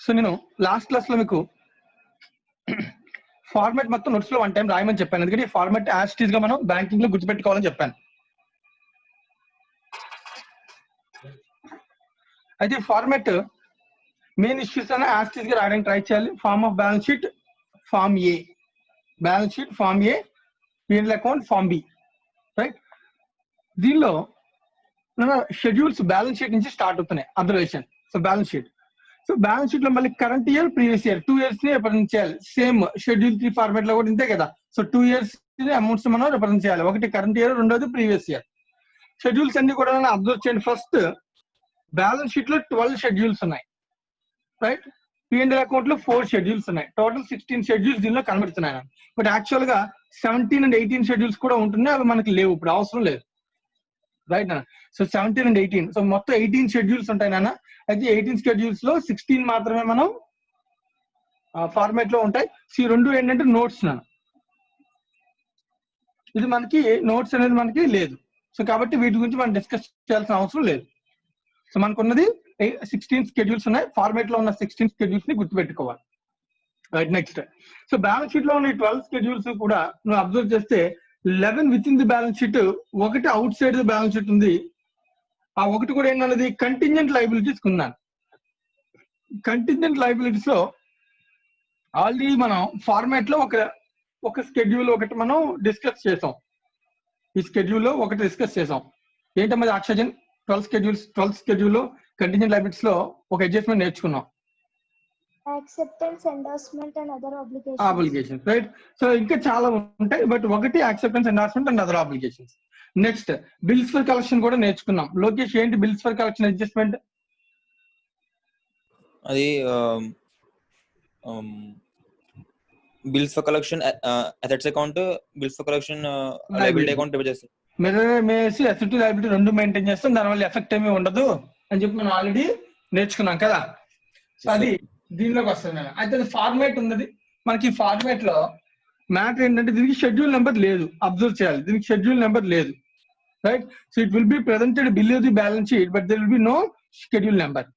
So నేను last class లో మీకు ఫార్మాట్ మొత్తం నోట్స్ లో 1 టైం రాయమని చెప్పాను, ఎందుకంటే ఈ ఫార్మాట్ యాజ్ ఇట్ ఈస్ గా మనం బ్యాంకింగ్ లో గుర్తుపెట్టుకోవాలని చెప్పాను. అయితే ఫార్మాట్ మెయిన్ ఇష్యూస్ అనే యాజ్ ఇట్ ఈస్ గా రాయడానికి ట్రై చేయాలి. Form of balance sheet form A, balance sheet form A, P&L account form B, right. దీనిలో షెడ్యూల్స్ బ్యాలెన్స్ షీట్ నుంచి స్టార్ట్ అవుతున్నాయి. Observation. So balance sheet, so balance sheet లో మళ్ళీ current year previous year 2 years ని represent చేయాలి. Same schedule 3 format లో కూడా ఇంతే కదా. సో 2 years అమౌంట్స్ మనం రిప్రజెంట్ చేయాలి. ఒకటి కరెంట్ ఇయర్, రెండోది ప్రీవియస్ ఇయర్. షెడ్యూల్స్ అన్ని కూడా అబ్జర్వ్ చేయండి. ఫస్ట్ బ్యాలెన్స్ షీట్ లో 12 షెడ్యూల్స్ ఉన్నాయి, రైట్. P&L అకౌంట్ లో 4 షెడ్యూల్స్ ఉన్నాయి. టోటల్ 16 షెడ్యూల్స్ దీనిలో కనబడుతున్నాయి. బట్ యాక్చువల్ గా 17 and 18 షెడ్యూల్స్ కూడా ఉంటున్నాయి, అవి మనకి లేవు, ఇప్పుడు అవసరం లేదు, రైట్ నాన్న. సో 17 and 18, సో మొత్తం 18 షెడ్యూల్స్ ఉంటాయి నాన్న. అయితే 18 షెడ్యూల్స్ లో 16 మాత్రమే మనం ఫార్మాట్ లో ఉంటాయి. సో ఈ రెండు ఏంటంటే నోట్స్ నాన్న, ఇది మనకి నోట్స్ అనేది మనకి లేదు. సో కాబట్టి వీటి గురించి మనం డిస్కస్ చేయాల్సిన అవసరం లేదు. సో మనకు ఉన్నది 16 షెడ్యూల్స్ ఉన్నాయి. ఫార్మాట్ లో ఉన్న 16 షెడ్యూల్స్ ని గుర్తుపెట్టుకోవాలి, right. Next, so balance sheet లో ఉన్న 12 షెడ్యూల్స్ కూడా నువ్వు అబ్జర్వ్ చేస్తే 11 within the balance sheet, ఒకటి outside the balance sheet ఉంది. ఆ ఒకటి కూడా ఏంటన్నది కంటింజెంట్ లయబిలిటీస్ ఉన్నాను. కంటింజెంట్ లయబిలిటీస్ లో ఆల్రెడీ మనం ఫార్మాట్ లో ఒక స్కెడ్యూల్ ఒకటి మనం డిస్కస్ చేసాం. ఈ స్కెడ్యూల్ లో ఒకటి డిస్కస్ చేసాం. ఏంటన్నది ఆక్సిజన్ 12 స్కెడ్యూల్ లో కంటింజెంట్ లయబిలిటీస్ లో ఒక అడ్జస్ట్మెంట్ నేర్చుకున్నాం. Acceptance, endorsement and other obligations, right. So ఇంకా చాలా ఉంటాయి, బట్ ఒకటి acceptance, endorsement and other obligations. Next bills for collection కూడా నేర్చుకున్నాం. లోకేష్, ఏంటి బిల్స్ ఫర్ కలెక్షన్ అడ్జస్ట్మెంట్? అది bills for collection assets account, bills for collection liability account divide చేస్తాం. మేసి asset liability రెండు మెయింటైన్ చేస్తాం, దానివల్ల ఎఫెక్ట్ ఏమీ ఉండదు అని చెప్పి మనం ఆల్రెడీ నేర్చుకున్నాం కదా. సో అది దీనిలోకి వస్తుంది. అయితే ఫార్మాట్ ఉన్నది మనకి. ఫార్మాట్ లో మ్యాటర్ ఏంటంటే దీనికి షెడ్యూల్ నెంబర్ లేదు, అబ్జర్వ్ చేయాలి. దీనికి షెడ్యూల్ నెంబర్ లేదు, right. So it will be presented below the balance sheet, but there will be no schedule number,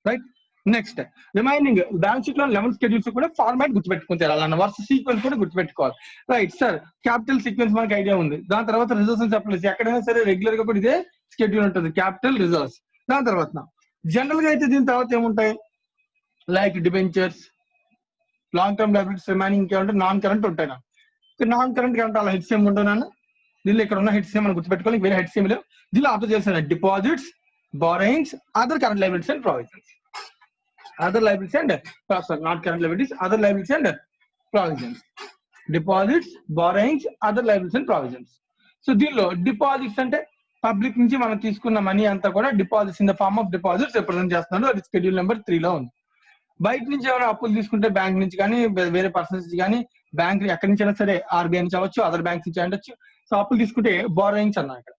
right. Next remaining balance sheet లో 11 షెడ్యూల్స్ కూడా ఫార్మాట్ గుర్తుపెట్టుకుంటారు. అలా వరుస సీక్వెన్స్ కూడా గుర్తుపెట్టుకోవాలి, రైట్. సార్ క్యాపిటల్ సీక్వెన్స్ మనకి idea ఉంది. దాని తర్వాత రిజర్వ్స్ అండ్ సప్లైస్, ఎక్కడైనా సరే రెగ్యులర్ గా కూడా ఇదే షెడ్యూల్ ఉంటుంది, క్యాపిటల్, రిజర్వ్స్. దాని తర్వాత జనరల్ గా అయితే దీని తర్వాత ఏముంటాయి, like debentures, long term liabilities, remaining ఇంకేమంటే నాన్ కరెంట్ ఉంటాయి. నాన్ కరెంట్ అంటే అలా హెచ్సిఎం ఉంటున్నాను. దీనిలో ఇక్కడ ఉన్న హెచ్సిఎం మనం గుర్తుపెట్టుకోవాలి, వేరే హెచ్సిఎం లేవు. దీనిలో అబ్జర్వ్ చేసిన deposits, borrowings, other current liabilities and provisions. Other liabilities and sorry not current liabilities, other liabilities and provisions. Deposits, borrowings, other liabilities and provisions. So దీనిలో డిపాజిట్స్ అంటే పబ్లిక్ నుంచి మనం తీసుకున్న మనీ అంతా కూడా deposits in the form of deposits represent చేస్తున్నాడు. అది schedule number 3 లో ఉంది. బయట నుంచి ఏమైనా అప్పులు తీసుకుంటే బ్యాంక్ నుంచి కానీ వేరే పర్సన్స్ నుంచి కానీ, బ్యాంక్ ఎక్కడి నుంచి అయినా సరే, ఆర్బీఐ నుంచి అవ్వచ్చు, అదర్ బ్యాంక్స్ నుంచి ఉండొచ్చు. సో అప్పులు తీసుకుంటే బారోయింగ్స్ అన్నాం ఇక్కడ.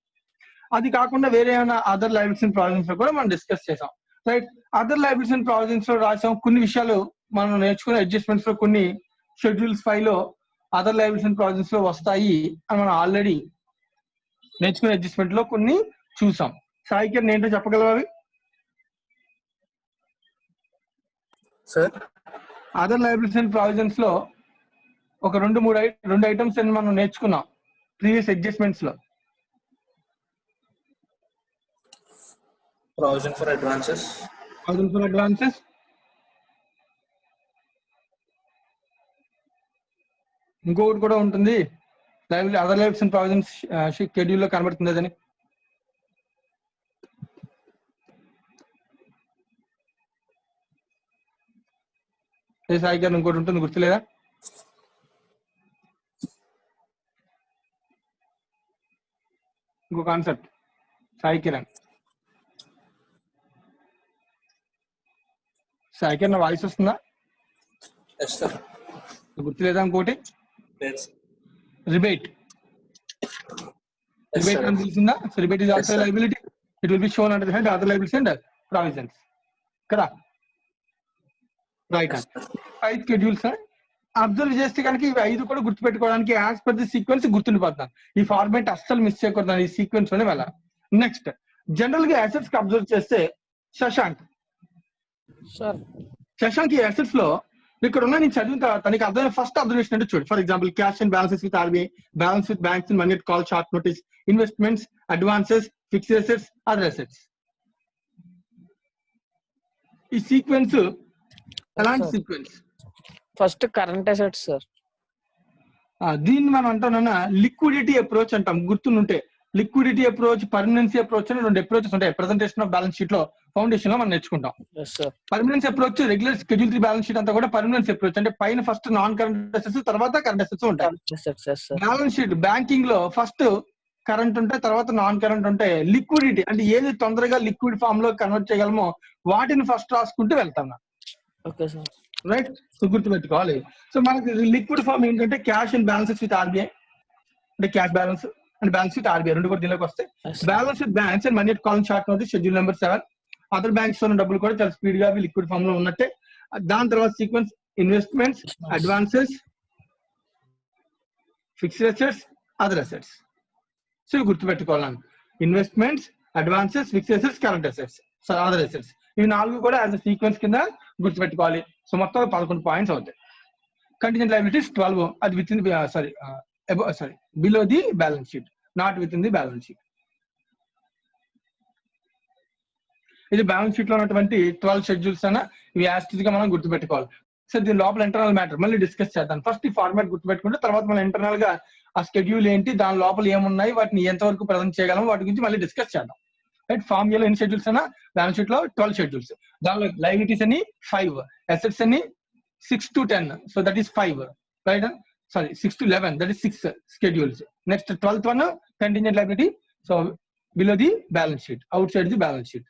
అది కాకుండా వేరే ఏమైనా అదర్ లయబిలిటీస్ అండ్ ప్రావిజన్స్ లో కూడా మనం డిస్కస్ చేసాం, right. Other liabilities and provisions లో రాసాం కొన్ని విషయాలు మనం నేర్చుకునే అడ్జస్ట్మెంట్స్ లో, కొన్ని షెడ్యూల్స్ 5 లో అదర్ లయబిలిటీస్ అండ్ ప్రావిజన్స్ లో వస్తాయి అని మనం ఆల్రెడీ నేర్చుకునే అడ్జస్ట్మెంట్ లో కొన్ని చూసాం. సాయికి ఏంటో చెప్పగలవా అవి? Sir other liabilities and provisions లో ఒక రెండు ఐటమ్స్ అని మనం నేర్చుకున్నాం ప్రీవియస్ అడ్జస్ట్మెంట్స్ లో. provision for advances, ఇంకొకటి కూడా ఉంటుంది, other liabilities and provisions schedule లో కనబడుతుంది. అదని సాయి గారు ఇంకోటి ఉంటుంది, గుర్తులేదా? ఇంకో కాన్సెప్ట్, సాయి కిరణ్ నా వాయిస్ వస్తుందా? గుర్తులేదా? ఇంకోటి రిబేట్ అని తెలిసిందా? Rebate is also liability. It will be shown under the head other liabilities and provisions కదా, రైట్. 5 షెడ్యూల్స్ అబ్జర్వ్ చేస్తే కనుక ఇవి 5 కూడా గుర్తుపెట్టుకోవడానికి యాజ్ పర్ ది సీక్వెన్స్ గుర్తుండిపోతున్నాను. ఈ ఫార్మాట్ అస్సలు మిస్ చేయకూడదు, ఈ సీక్వెన్స్ లోనే వెళ్ళాలి. నెక్స్ట్ జనరల్ గా అసెట్స్ కి అబ్జర్వ్ చేస్తే శశాంక్ సార్ శశాంక్ ఈ అసెట్స్ లో ఇక్కడ ఉన్న నేను చదివిన తర్వాత నీకు అర్థమైన ఫస్ట్ అబ్జర్వేషన్ అంటే చూడు. For example cash and balances with RBI, balance with banks and money at call short notice, investments, advances, fixed assets, other assets. ఈ సీక్వెన్స్ ఎలాంటి sequence? First current assets sir. దీన్ని మనం అంటామన్నా లిక్విడిటీ అప్రోచ్ అంటాం. గుర్తుంటే liquidity approach, permanency approach అని 2 approaches ఉంటాయి. Presentation of balance sheet లో foundation లో మనం నేర్చుకుంటాం. Permanence approach, regular schedule 3 balance sheet అంతా కూడా పర్మనెన్స్ అప్రోచ్ అంటే పైన ఫస్ట్ నాన్ కరెంట్ అసెట్స్ తర్వాత కరెంట్ అసెట్స్ ఉంటాయి. బ్యాలెన్స్ షీట్ బ్యాంకింగ్ లో ఫస్ట్ కరెంట్ ఉంటాయి, తర్వాత నాన్ కరెంట్ ఉంటాయి. లిక్విడిటీ అంటే ఏది తొందరగా లిక్విడ్ ఫామ్ లో కన్వర్ట్ చేయగలమో వాటిని ఫస్ట్ రాసుకుంటూ వెళ్తాం. రైట్? సో గుర్తుపెట్టుకోవాలి. సో మనకి లిక్విడ్ ఫామ్ ఏంటంటే cash and balances with RBI అంటే cash balance and balance with RBI 2 కూడా దీనిలోకి వస్తాయి. Balance with banks and money at call short notice schedule number 7. Other banks ఉన్న డబ్బులు కూడా చాలా స్పీడ్ గా లిక్విడ్ ఫామ్ లో ఉన్నట్టే. దాని తర్వాత sequence investments, advances, fixed assets, other assets. So ఇవి గుర్తుపెట్టుకోవాలని investments, advances, fixed assets, current assets, other assets. ఇవి 4 కూడా యాజ్ అ సీక్వెన్స్ కింద గుర్తుపెట్టుకోవాలి. సో మొత్తం 11 పాయింట్స్ అవుతాయి. కంటింజెంట్ లయబిలిటీస్ 12, అది with in below the balance sheet, not with in the balance sheet. ఇది బ్యాలెన్స్ షీట్ లో ఉన్నటువంటి 12 షెడ్యూల్స్ అన్న ఇవి యాస్టిజ్ గా మనం గుర్తుపెట్టుకోవాలి. సో దీని లోపల ఇంటర్నల్ మ్యాటర్ మళ్ళీ డిస్కస్ చేద్దాం. ఫస్ట్ ఈ ఫార్మాట్ గుర్తుపెట్టుకుంటే తర్వాత మనం ఇంటర్నల్ గా ఆ షెడ్యూల్ ఏంటి, దాని లోపల ఏమున్నాయి, వాటిని ఎంతవరకు ప్రజెంట్ చేయగలం వాటి గురించి మళ్ళీ డిస్కస్ చేద్దాం. రైట్? ఫార్మ్ ఏలో ఎన్ని షెడ్యూల్స్ అన్నా బ్యాలెన్స్ షీట్ లో 12 షెడ్యూల్స్. దానిలో లయబిలిటీస్ అని 5, అసెట్స్ అని 6 to 10, so that is 5. Right? Sorry 6 to 11, that is 6 schedules. Next 12th one contingent liability, so below the balance sheet, outside the balance sheet.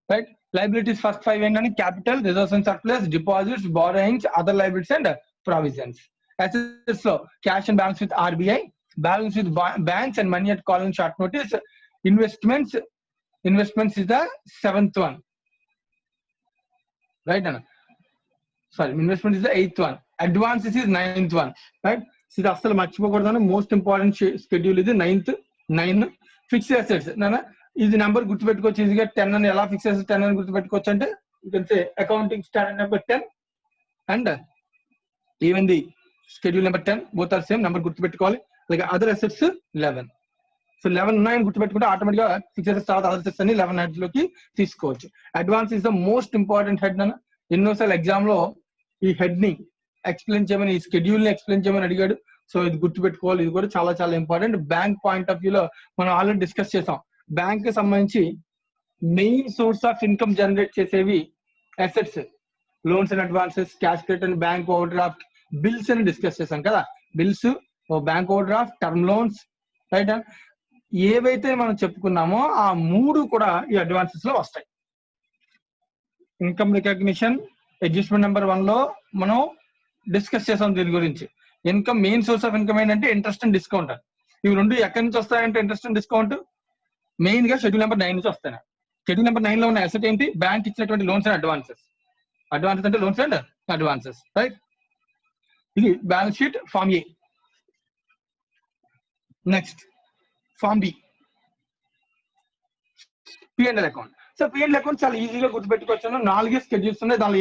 Right? Liabilities first 5 ఏంటంటే capital, reserves and surplus, deposits, borrowings, other liabilities and provisions. Assets లో cash and balance with RBI, balance with banks and money at call and short notice, investments is the 7th one. Right? Sorry, investment is the 8th one. Advances is 9th one. Right? So ఇది అసలు మర్చిపోకూడదు. Most important schedule ఇది 9. Fixed assets ఇది number గుర్తుపెట్టుకోవచ్చు ఈజీగా. 10 అని ఎలా fix assets 10 అని గుర్తుపెట్టుకోవచ్చు అంటే you can say accounting standard number 10 and even the schedule number 10 both are same number గుర్తుపెట్టుకోవాలి. అలాగే అదర్ అసెట్స్ 11. సో 11 ఉన్నాయని గుర్తుపెట్టుకుంటే ఆటోమేటిక్ గా ఫిక్స్ అసెట్స్ తర్వాత అదర్ అసెట్స్ అని 11 హెడ్ లోకి తీసుకోవచ్చు. Advance is the most important head అన్న. ఎన్నోసార్లు ఎగ్జామ్ లో ఈ హెడ్ ని ఎక్స్ప్లెయిన్ చేయమని, ఈ షెడ్యూల్ ని ఎక్స్ప్లెయిన్ చేయమని అడిగాడు. సో ఇది గుర్తుపెట్టుకోవాలి. ఇది కూడా చాలా చాలా important. Bank point of view లో మనం ఆల్రెడీ డిస్కస్ చేసాం. బ్యాంక్ కి సంబంధించి main source of income generate చేసేవి assets, loans and advances, cash credit and bank overdraft, bills అని డిస్కస్ చేసాం కదా. Bills, bank overdraft, term loans. Right? ఏవైతే మనం చెప్పుకున్నామో ఆ 3 కూడా ఈ అడ్వాన్సెస్ లో వస్తాయి. ఇన్కమ్ రికగ్నిషన్ అడ్జస్ట్మెంట్ నెంబర్ 1 లో మనం డిస్కస్ చేసాం దీని గురించి. Income main source of income ఏంటంటే ఇంట్రెస్ట్ అండ్ డిస్కౌంట్. ఇవి 2 ఎక్కడి నుంచి వస్తాయంటే ఇంట్రెస్ట్ అండ్ డిస్కౌంట్ మెయిన్ గా షెడ్యూల్ నెంబర్ 9 నుంచి వస్తాయి. షెడ్యూల్ నెంబర్ 9 లో ఉన్న అసెట్ ఏంటి? బ్యాంక్ ఇచ్చినటువంటి లోన్స్ అండ్ అడ్వాన్సెస్. అడ్వాన్సెస్ అంటే లోన్స్ అండ్ అడ్వాన్సెస్. రైట్? ఇది balance sheet form A. Next form B, P&L account. So P&L account చాలా ఈజీగా గుర్తుపెట్టుకోవచ్చు. 4 షెడ్యూల్స్ ఉన్నాయి. దానిలో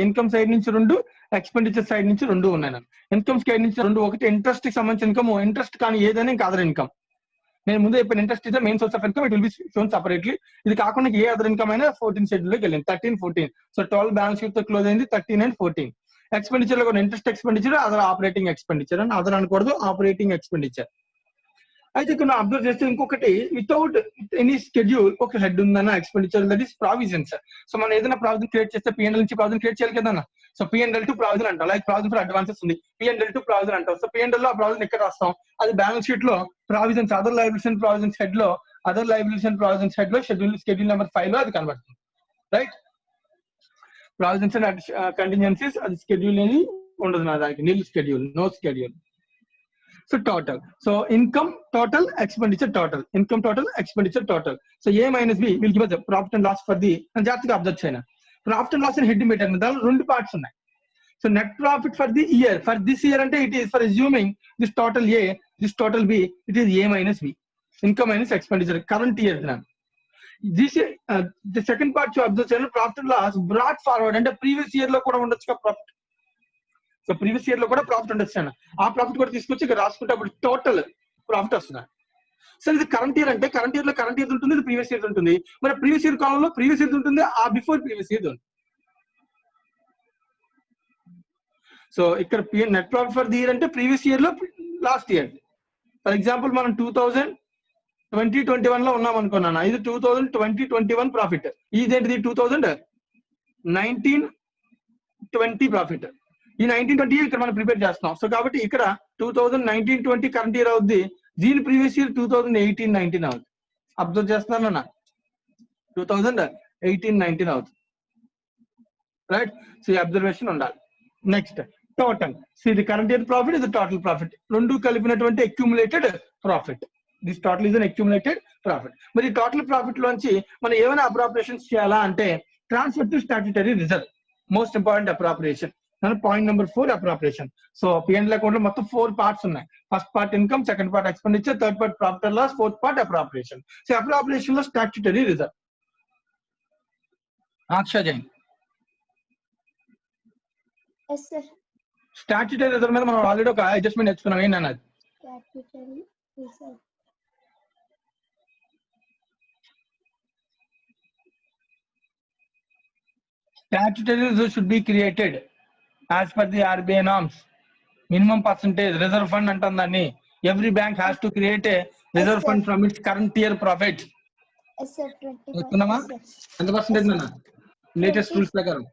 ఇన్కమ్ సైడ్ నుంచి 2, ఎక్స్పెండిచర్ సైడ్ నుంచి 2 ఉన్నాయి. ఇన్కమ్ సైడ్ నుంచి 2, ఒకటి ఇంట్రెస్ట్ కి సంబంధించిన ఇన్కమ్, ఇంట్రెస్ట్ కానీ ఏదైనా ఇంకా అదర్ ఇన్కమ్. నేను ముందు చెప్పిన interest is main source of income, it will be shown separately. ఇది కాకుండా ఏ అదర్ ఇన్కమ్ అయినా 14 షెడ్యూల్ లోకి వెళ్ళింది. 13, 14. సో 12 బ్యాలెన్స్ షీట్ తో క్లోజ్ అయింది. 13 and 14 ఎక్స్పెండిచర్ లో కూడా interest expenditure, other operating expenditure అని అదర్ అనకూడదు, ఆపరేటింగ్ ఎక్స్పెండిచర్. అయితే ఇక్కడ అబ్జర్వ్ చేస్తే ఇంకొకటి వితౌట్ ఎనీ షెడ్యూల్ ఒక హెడ్ ఉందన్న expenditure, that is provisions. So మనం ఏదైనా ప్రావిజన్ క్రియేట్ చేస్తే P&L నుంచి ప్రావిజన్ క్రియేట్ చేయాలి కదా. సో P&L టు ప్రావిజన్ అంటాం. లైక్ ప్రావిజన్ ఫర్ అడ్వాన్సెస్ ఉంది, P&L టు ప్రావిజన్ అంటాం. సో P&L లో ఆ ప్రావిజన్ ఎక్కడ రాస్తాం? అది బ్యాలెన్స్ షీట్ లో provisions, other liabilities and provisions head లో, other liabilities and provisions head లో షెడ్యూల్ నెంబర్ 5 లో అది కనబడుతుంది. రైట్? ప్రావిజన్స్ అండ్ కంటింజెన్సీస్ అది షెడ్యూల్ అనేది ఉండదు నా దానికి, nil schedule, no schedule. So total, so income total, expenditure total, income total, expenditure total. So A - B will give us profit and loss for the, జాగ్రత్తగా అబ్జర్వ్ చేయండి. Profit and loss అని head పెట్టాను. దానిలో 2 parts ఉన్నాయి. So net profit for the year, for this year అంటే it is for assuming this total A, this total B, it is A - B, income minus expenditure current year. This the second part observe చేయాలి. Profit and loss brought forward అంటే previous year లో కూడా ఉండొచ్చు profit. So previous year లో కూడా profit ఉండొచ్చు. ఆ profit కూడా తీసుకొచ్చి ఇక్కడ రాసుకుంటే అప్పుడు టోటల్ ప్రాఫిట్ వస్తుంది. సో ఇది కరెంట్ ఇయర్ అంటే కరెంట్ ఇయర్ లో కరెంట్ ఇయర్ ఉంటుంది, ఇది ప్రీవియస్ ఇయర్ ఉంటుంది. మరి ప్రీవియస్ ఇయర్ కాలంలో ప్రీవియస్ ఇయర్ ఉంటుంది, ఆ బిఫోర్ ప్రీవియస్ ఇయర్ ఉంటుంది. సో ఇక్కడ net profit for the year అంటే ప్రీవియస్ ఇయర్ లో లాస్ట్ ఇయర్. ఫర్ ఎగ్జాంపుల్ మనం 2020-21 లో ఉన్నాం అనుకున్నాను. ఇది 2020-21 ప్రాఫిట్. ఇదేంటిది 2019-20 ప్రాఫిట్. ఈ 1920 ఇక్కడ మనం ప్రిపేర్ చేస్తున్నాం. సో కాబట్టి ఇక్కడ 2019-20 కరెంట్ ఇయర్ అవుద్ది. దీని ప్రీవియస్ ఇయర్ 2018-19 అవుతుంది. అబ్జర్వ్ చేస్తున్నాను 2018-19 అవుతుంది. రైట్. సో ఈ అబ్జర్వేషన్ ఉండాలి. Next total. సో ఇది కరెంట్ ఇయర్ ప్రాఫిట్, ఇది టోటల్ ప్రాఫిట్, రెండు కలిపినటువంటి accumulated profit. This total is an accumulated profit. మరి టోటల్ ప్రాఫిట్ లోంచి మనం ఏమైనా అప్రాప్రియేషన్స్ చేయాలా అంటే transfer to statutory reserve most important appropriation. Point number 4 appropriation. So P&L account లో మొత్తం 4 పార్ట్స్ ఉన్నాయి. First part income, second part expenditure, third part profit and loss, fourth part appropriation. So appropriation లో statutory reserve. Akshay Jain. Yes, sir. Statutory reserve మీద మనం already ఒక adjustment నేర్చుకున్నాం. ఏంటన్నది Statutory reserve. statutory reserve should be created as per the RBI norms. Minimum percentage reserve fund అంటాం దాన్ని. Every bank has to create a reserve fund from its current year profit. Yes, sir. 20%. చెప్తున్నామా? ఎంత percentage నాన్న latest rules ప్రకారం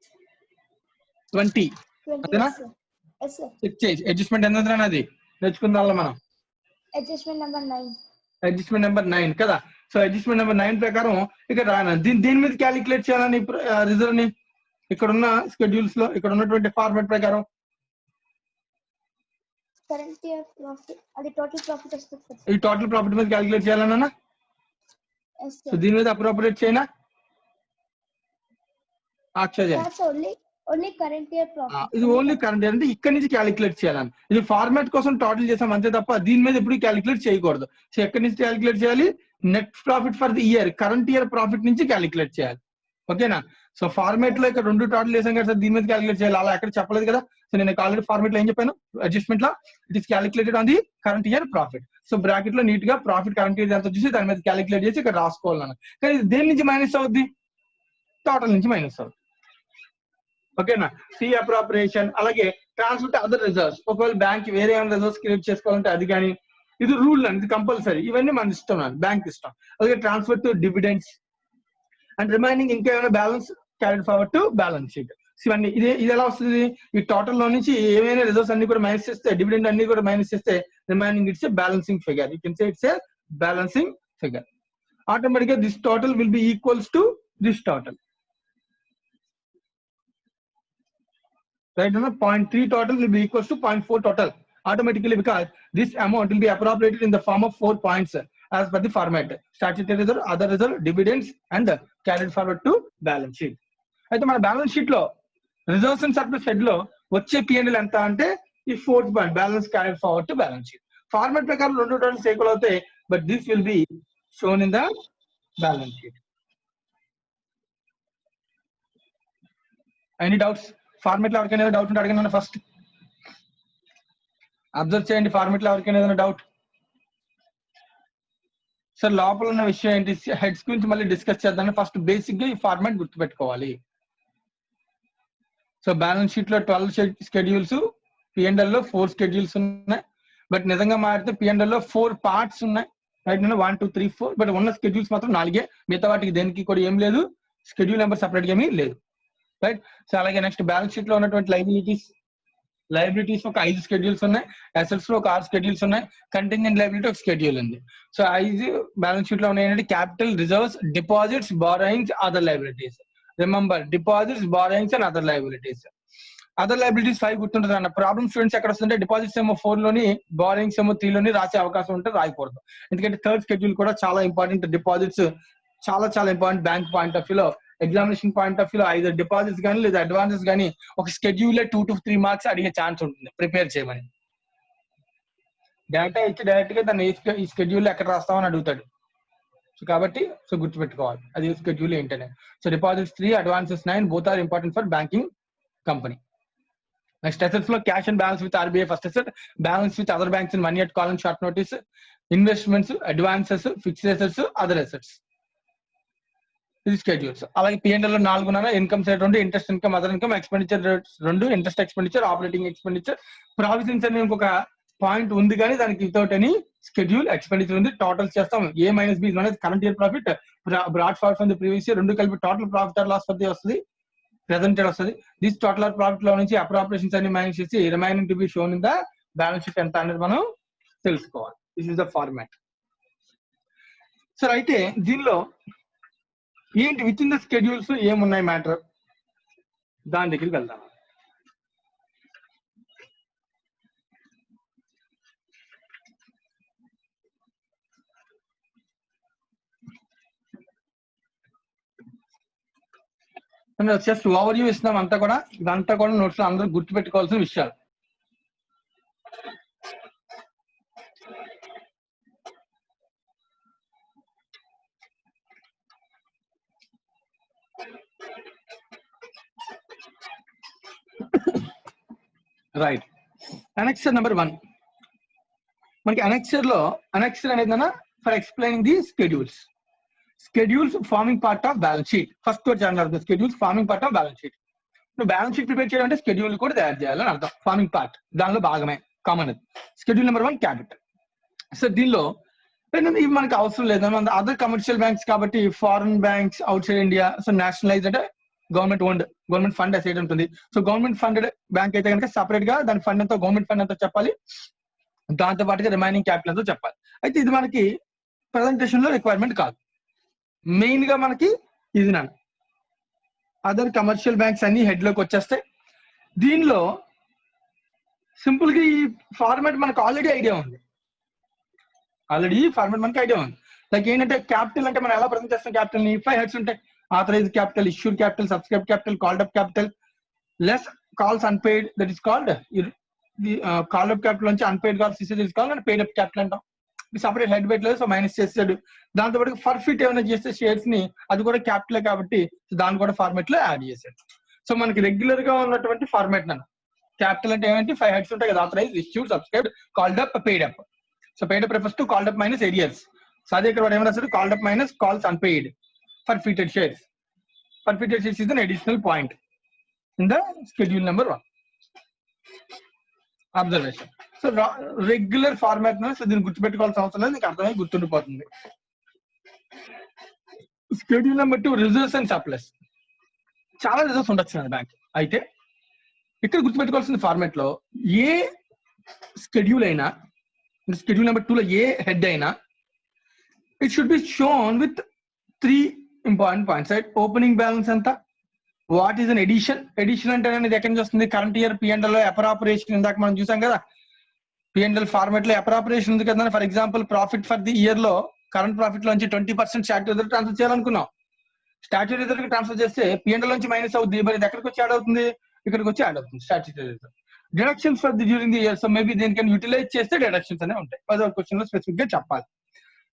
20. 20. అంతేనా? Yes, sir. Yes, sir. Check చేయి. Adjustment ఎంత ఉంది అది నేర్చుకుందాం మనం. Adjustment number 9. అడ్జస్ట్మెంట్ నెంబర్ 9 కదా. సో అడ్జస్ట్మెంట్ నెంబర్ 9 ప్రకారం ఇక్కడ రాను దీని మీద క్యాలిక్యులేట్ చేయాలని రిజర్వ్ ని ఇక్కడ ఉన్న స్కెడ్యూల్స్ లో ఇక్కడ ఉన్నటువంటి ఫార్మాట్ ప్రకారం Current year profit. అది total profit వస్తుంది, sir. ఈ టోటల్ ప్రాఫిట్ మీద క్యాలిక్యులేట్ చేయాలన్నా. Yes, so sir. దీని మీద అప్రోప్రియేట్ చేయనా Akshay? That's only current year profit. ఇది ఓన్లీ కరెంట్ ఇయర్ అంటే ఇక్కడ నుంచి క్యాలిక్యులేట్ చేయాలని. ఇది ఫార్మాట్ కోసం టోటల్ చేసాం అంతే తప్ప దీని మీద ఎప్పుడు క్యాలిక్యులేట్ చేయకూడదు. సో ఎక్కడి నుంచి క్యాలిక్యులేట్ చేయాలి? Net profit for the year, current year profit నుంచి క్యాలిక్యులేట్ చేయాలి. ఓకేనా? సో ఫార్మాట్ లో ఇక్కడ రెండు టోటల్ చేసాం కదా సార్, దీని మీద క్యాలిక్యులేట్ చేయాలి. అలా ఎక్కడ చెప్పలేదు కదా. సో నేను ఆల్రెడీ ఫార్మాట్ లో ఏం చెప్పాను? అడ్జస్ట్మెంట్ లో it is calculated on the current year profit. So bracket లో నీట్ గా ప్రాఫిట్ కరెంట్ ఇయర్ ఎంత చూసి దాని మీద క్యాలిక్యులేట్ చేసి ఇక్కడ రాసుకోవాలన్నా. కానీ ఇది దేని నుంచి మైనస్ అవుద్ది? టోటల్ నుంచి మైనస్ అవుతుంది. ఓకేనా? C appropriation. అలాగే ట్రాన్స్ఫర్ టు అదర్ రిజర్వ్స్. ఒకవేళ బ్యాంక్ వేరే ఏమైనా రిజర్వ్స్ క్రియేట్ చేసుకోవాలంటే అది కానీ, ఇది రూల్ అండి, ఇది కంపల్సరీ. ఇవన్నీ మన ఇష్టం అండి, బ్యాంక్ ఇష్టం. అలాగే transfer to dividends and remaining ఇంకా ఏమైనా balance carried forward to balance sheet. ఇవన్నీ ఇది ఎలా వస్తుంది? ఈ టోటల్ లో నుంచి ఏమైనా రిజర్వ్స్ అన్ని కూడా మైనస్ చేస్తే, డివిడెండ్ అన్ని కూడా మైనస్ చేస్తే remaining it's a balancing figure. You can say it's a balancing figure. Automatic గా this total will be equals to this total. Right? 0.3 total will be equals to 0.4 total automatically, because this amount will be appropriated in the form of 4 points as per the format: statutory reserve, other reserve, dividends, and carried forward to balance sheet. అయితే మన balance sheet లో reserves and surplus head లో వచ్చే P&L ఎంత అంటే ఈ 4th point balance carried forward to balance sheet. Format ప్రకారం రెండు టోటల్స్ ఈక్వల్ అవుతాయి, but this will be shown in the balance sheet. Any doubts? Format లో ఎవరికైనా డౌట్ ఉంటే అడగండి. ఫస్ట్ అబ్జర్వ్ చేయండి. ఫార్మేట్ లో ఎవరికైనా ఏదైనా డౌట్? సార్ లోపల ఉన్న విషయం ఏంటి? హెడ్స్ గురించి మళ్ళీ డిస్కస్ చేద్దాం. ఫస్ట్ బేసిక్ గా ఈ ఫార్మాట్ గుర్తుపెట్టుకోవాలి. సో బ్యాలెన్స్ షీట్ లో 12 స్కెడ్యూల్స్, P&L లో 4 స్కెడ్యూల్స్ ఉన్నాయి. బట్ నిజంగా మారితే P&L లో 4 పార్ట్స్ ఉన్నాయి. రైట్? 1 2 3 4. బట్ ఉన్న స్కెడ్యూల్స్ మాత్రం 4. మిగతా వాటికి దేనికి కూడా ఏం లేదు, స్కెడ్యూల్ నెంబర్ సపరేట్ గా ఏమీ లేదు. రైట్? సో అలాగే నెక్స్ట్ బ్యాలెన్స్ షీట్ లో ఉన్నటువంటి లైబిలిటీస్ ఒక 5 స్కెడ్యూల్స్ ఉన్నాయి. అసెట్స్ లో ఒక 6 స్కెడ్యూల్స్ ఉన్నాయి. కంటింజెంట్ లైబిలిటీ ఒక స్కెడ్యూల్ ఉంది. సో 5 బ్యాలెన్స్ షీట్ లో ఉన్నాయి. Capital, reserves, deposits, borrowings, other liabilities. Remember, deposits, borrowings and other liabilities. Other liabilities 5 గుర్తుంటుంది అన్న. ప్రాబ్లమ్ స్టూడెంట్స్ ఎక్కడ వస్తుంటే డిపాజిట్స్ ఏమో 4 లోని, బారోయింగ్స్ ఏమో 3 లోని రాసే అవకాశం ఉంటే రాయకూడదు. ఎందుకంటే థర్డ్ స్కెడ్యూల్ కూడా చాలా ఇంపార్టెంట్. డిపాజిట్స్ చాలా చాలా ఇంపార్టెంట్ బ్యాంక్ పాయింట్ ఆఫ్ వ్యూలో, ఎగ్జామినేషన్ పాయింట్ ఆఫ్ వ్యూలో. ఐదర్ డిపాజిట్స్ కానీ లేదా అడ్వాన్సెస్ కానీ ఒక స్కెడ్యూల్ 2 to 3 మార్క్స్ అడిగే ఛాన్స్ ఉంటుంది. ప్రిపేర్ చేయమని డేటా ఇచ్చి డైరెక్ట్ గా దాన్ని ఈ స్కెడ్యూల్ ఎక్కడ రాస్తామని అడుగుతాడు. సో కాబట్టి సో గుర్తుపెట్టుకోవాలి అది స్కెడ్యూల్ ఏంటనే. So deposits 3, advances 9, both are important for banking company. Next assets లో cash and balance with RBI first asset, balance with other banks in money at call and short notice, investments, advances, fixed assets, other assets. ఇది schedules. అలాగే P&L లో 4 ఉన్నాయి. Income side 2, interest income, other income, expenditure 2, interest expenditure, operating expenditure, provisions అని ఇంకొక point ఉంది కానీ దానికి without any schedule expenditure ఉంది. టోటల్ చేస్తాం. A - B అనేది current year profit, brought forward from the previous year, రెండు కలిపి టోటల్ ప్రాఫిట్ ఆర్ లాస్ వస్తుంది, ప్రెజెంటెడ్ వస్తుంది. దిస్ టోటల్ ఆర్ ప్రాఫిట్ లో నుంచి అప్రాపరేషన్స్ అన్ని మైనస్ చేసి remaining to be shown in the balance sheet ఎంత అనేది మనం తెలుసుకోవాలి. This is the format. సరే అయితే దీనిలో ఏంటి విత్ ఇన్ ద స్కెడ్యూల్స్ ఏమున్నాయి మ్యాటర్, దాని దగ్గరికి వెళ్దాం. జస్ట్ ఓవర్ వ్యూ ఇస్తున్నాం అంతా కూడా. ఇదంతా కూడా నోట్స్ లో అందరూ గుర్తుపెట్టుకోవాల్సిన విషయాలు. రైట్. అనెక్సర్ నెంబర్ 1 మనకి అనెక్సర్ లో అనెక్సర్ అనేది for explaining the schedules. Schedules farming part of balance sheet. First channel schedules farming part of balance sheet. నువ్వు బ్యాలెన్స్ షీట్ ప్రిపేర్ చేయాలంటే స్కెడ్యూల్ కూడా తయారు చేయాలని అర్థం. ఫార్మింగ్ పార్ట్ దానిలో భాగమే, కామన్ అది. Schedule number 1 capital. సో దీనిలో ఇవి మనకి అవసరం లేదు. అదర్ కమర్షియల్ బ్యాంక్స్ కాబట్టి foreign banks outside India, so nationalise అంటే government owned, government fund aside ఉంటుంది. సో గవర్నమెంట్ ఫండెడ్ బ్యాంక్ అయితే కనుక సపరేట్ గా దాని ఫండ్ ఎంతో, గవర్నమెంట్ ఫండ్ ఎంతో చెప్పాలి, దాంతో పాటుగా రిమైనింగ్ క్యాపిటల్ ఎంతో చెప్పాలి. అయితే ఇది మనకి ప్రెజెంటేషన్ లో రిక్వైర్మెంట్ కాదు. మెయిన్ గా మనకి ఇది నాన్న అదర్ కమర్షియల్ బ్యాంక్స్ అన్ని హెడ్ లోకి వచ్చేస్తాయి. దీనిలో సింపుల్ గా ఈ ఫార్మాట్ మనకు ఆల్రెడీ ఐడియా ఉంది. లైక్ ఏంటంటే క్యాపిటల్ అంటే మనం ఎలా ప్రజెంట్ చేస్తాం, క్యాపిటల్ ని 5 హెడ్స్ ఉంటాయి. Authorised capital, issued capital, subscribe capital, called up capital, less calls unpaid, that is called called up capital నుంచి unpaid calls is called and paid up capital అంటాం. Separate head పెట్టలేదు, so minus చేసాడు. దాంతో పాటు forfeit ఏమైనా చేస్తే shares ని, అది కూడా క్యాపిటల్ కాబట్టి దాన్ని కూడా ఫార్మాట్ లో యాడ్ చేశాడు. సో మనకి రెగ్యులర్ గా ఉన్నటువంటి ఫార్మాట్ నన్ను క్యాపిటల్ అంటే ఏమంటే 5 హెడ్స్ ఉంటాయి కదా, authorise, issued, subscribe, called up, paid up. So paid up refers to called up minus ADS. So అదే ఇక్కడ ఏమైనా రాశారు, called up minus calls unpaid, forfeited shares. Forfeited shares is an additional point in the schedule number 1. Observation. So regular format so దీన్ని గుర్తుపెట్టుకోవాల్సిన అవసరం లేదు, నీకు అర్థమై గుర్తుండిపోతుంది. Schedule number 2 reserves and surplus. చాలా రిజర్వ్స్ ఉండొచ్చు బ్యాంక్. అయితే ఇక్కడ గుర్తుపెట్టుకోవాల్సిన ఫార్మాట్ లో ఏ స్కెడ్యూల్ అయినా, స్కెడ్యూల్ నెంబర్ 2 లో ఏ హెడ్ అయినా it should be shown with 3 important points. Right. Opening balance ఎంత, what is an addition. Addition అంటే అనేది ఎక్కడి నుంచి వస్తుంది, కరెంట్ ఇయర్ P&L లో అప్రాపరేషన్ ఇందాక మనం చూసాం కదా, P&L ఫార్మాట్ లో అప్రాపరేషన్ ఉంది కదా. For example profit for the year లో కరెంట్ ప్రాఫిట్ లోంచి 20% స్టాట్యూటరీ రిజర్వ్ ట్రాన్స్ఫర్ చేయాలనుకున్నాం. స్టాట్యూటరీ రిజర్వ్ కి ట్రాన్స్ఫర్ చేస్తే P&L నుంచి మైనస్ అవుతుంది, మరి ఇది ఎక్కడికి వచ్చి యాడ్ అవుతుంది, ఇక్కడికి వచ్చి యాడ్ అవుతుంది statutory reserve. Deductions for the during the year, so maybe దీనికని యూటిలైజ్ చేస్తే డిడక్షన్స్ అనే ఉంటాయి. అదే క్వశ్చన్ లో స్పెసిఫిక్ గా చెప్పాలి.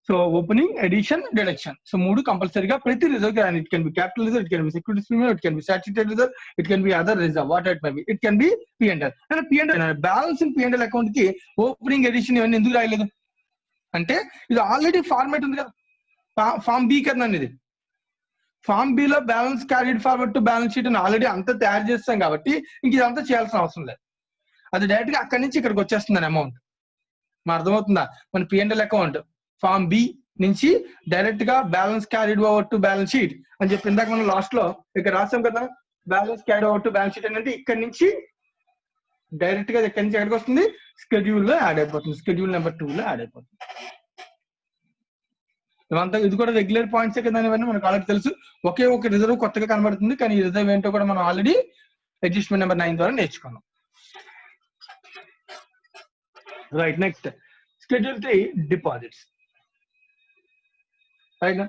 So opening, addition, deduction, so 3 కంపల్సరీగా ప్రతి రిజర్వ్ కి. It can be capital reserve, it can be securities premium, it can be statutory reserve, it can be other reserve, what it may be, it can be P&L. And P&L balance in P&L account కి opening, edition ఇవన్నీ ఎందుకు రాయలేదు అంటే ఇది already format ఉంది కదా, form B కదా ఇది. ఫామ్ బి లో balance carried forward to balance sheet అని ఆల్రెడీ అంతా తయారు చేస్తాం కాబట్టి ఇంక ఇదంతా చేయాల్సిన అవసరం లేదు. అది డైరెక్ట్ గా అక్కడి నుంచి ఇక్కడికి వచ్చేస్తుంది అమౌంట్. మా అర్థమవుతుందా? మన P&L అకౌంట్ ఫామ్ బి నుంచి డైరెక్ట్ గా balance carried over to balance sheet అని చెప్పి ఇందాక మనం లాస్ట్ లో ఇక్కడ రాసాం కదా, balance carried over to balance sheet అంటే ఇక్కడ నుంచి డైరెక్ట్ గా ఎక్కడి నుంచి ఎక్కడికి వస్తుంది, స్కెడ్యూల్ లో యాడ్ అయిపోతుంది, స్కెడ్యూల్ నెంబర్ 2 లో యాడ్ అయిపోతుంది. ఇవంతా ఇది కూడా రెగ్యులర్ పాయింట్స్ కదా, ఇవన్నీ మనకు ఆల్రెడీ తెలుసు. ఒకే ఒక రిజర్వ్ కొత్తగా కనబడుతుంది, కానీ ఈ రిజర్వ్ ఏంటో కూడా మనం ఆల్రెడీ అడ్జస్ట్మెంట్ నెంబర్ 9 ద్వారా నేర్చుకున్నాం. Right. Next schedule 3 deposits. Right.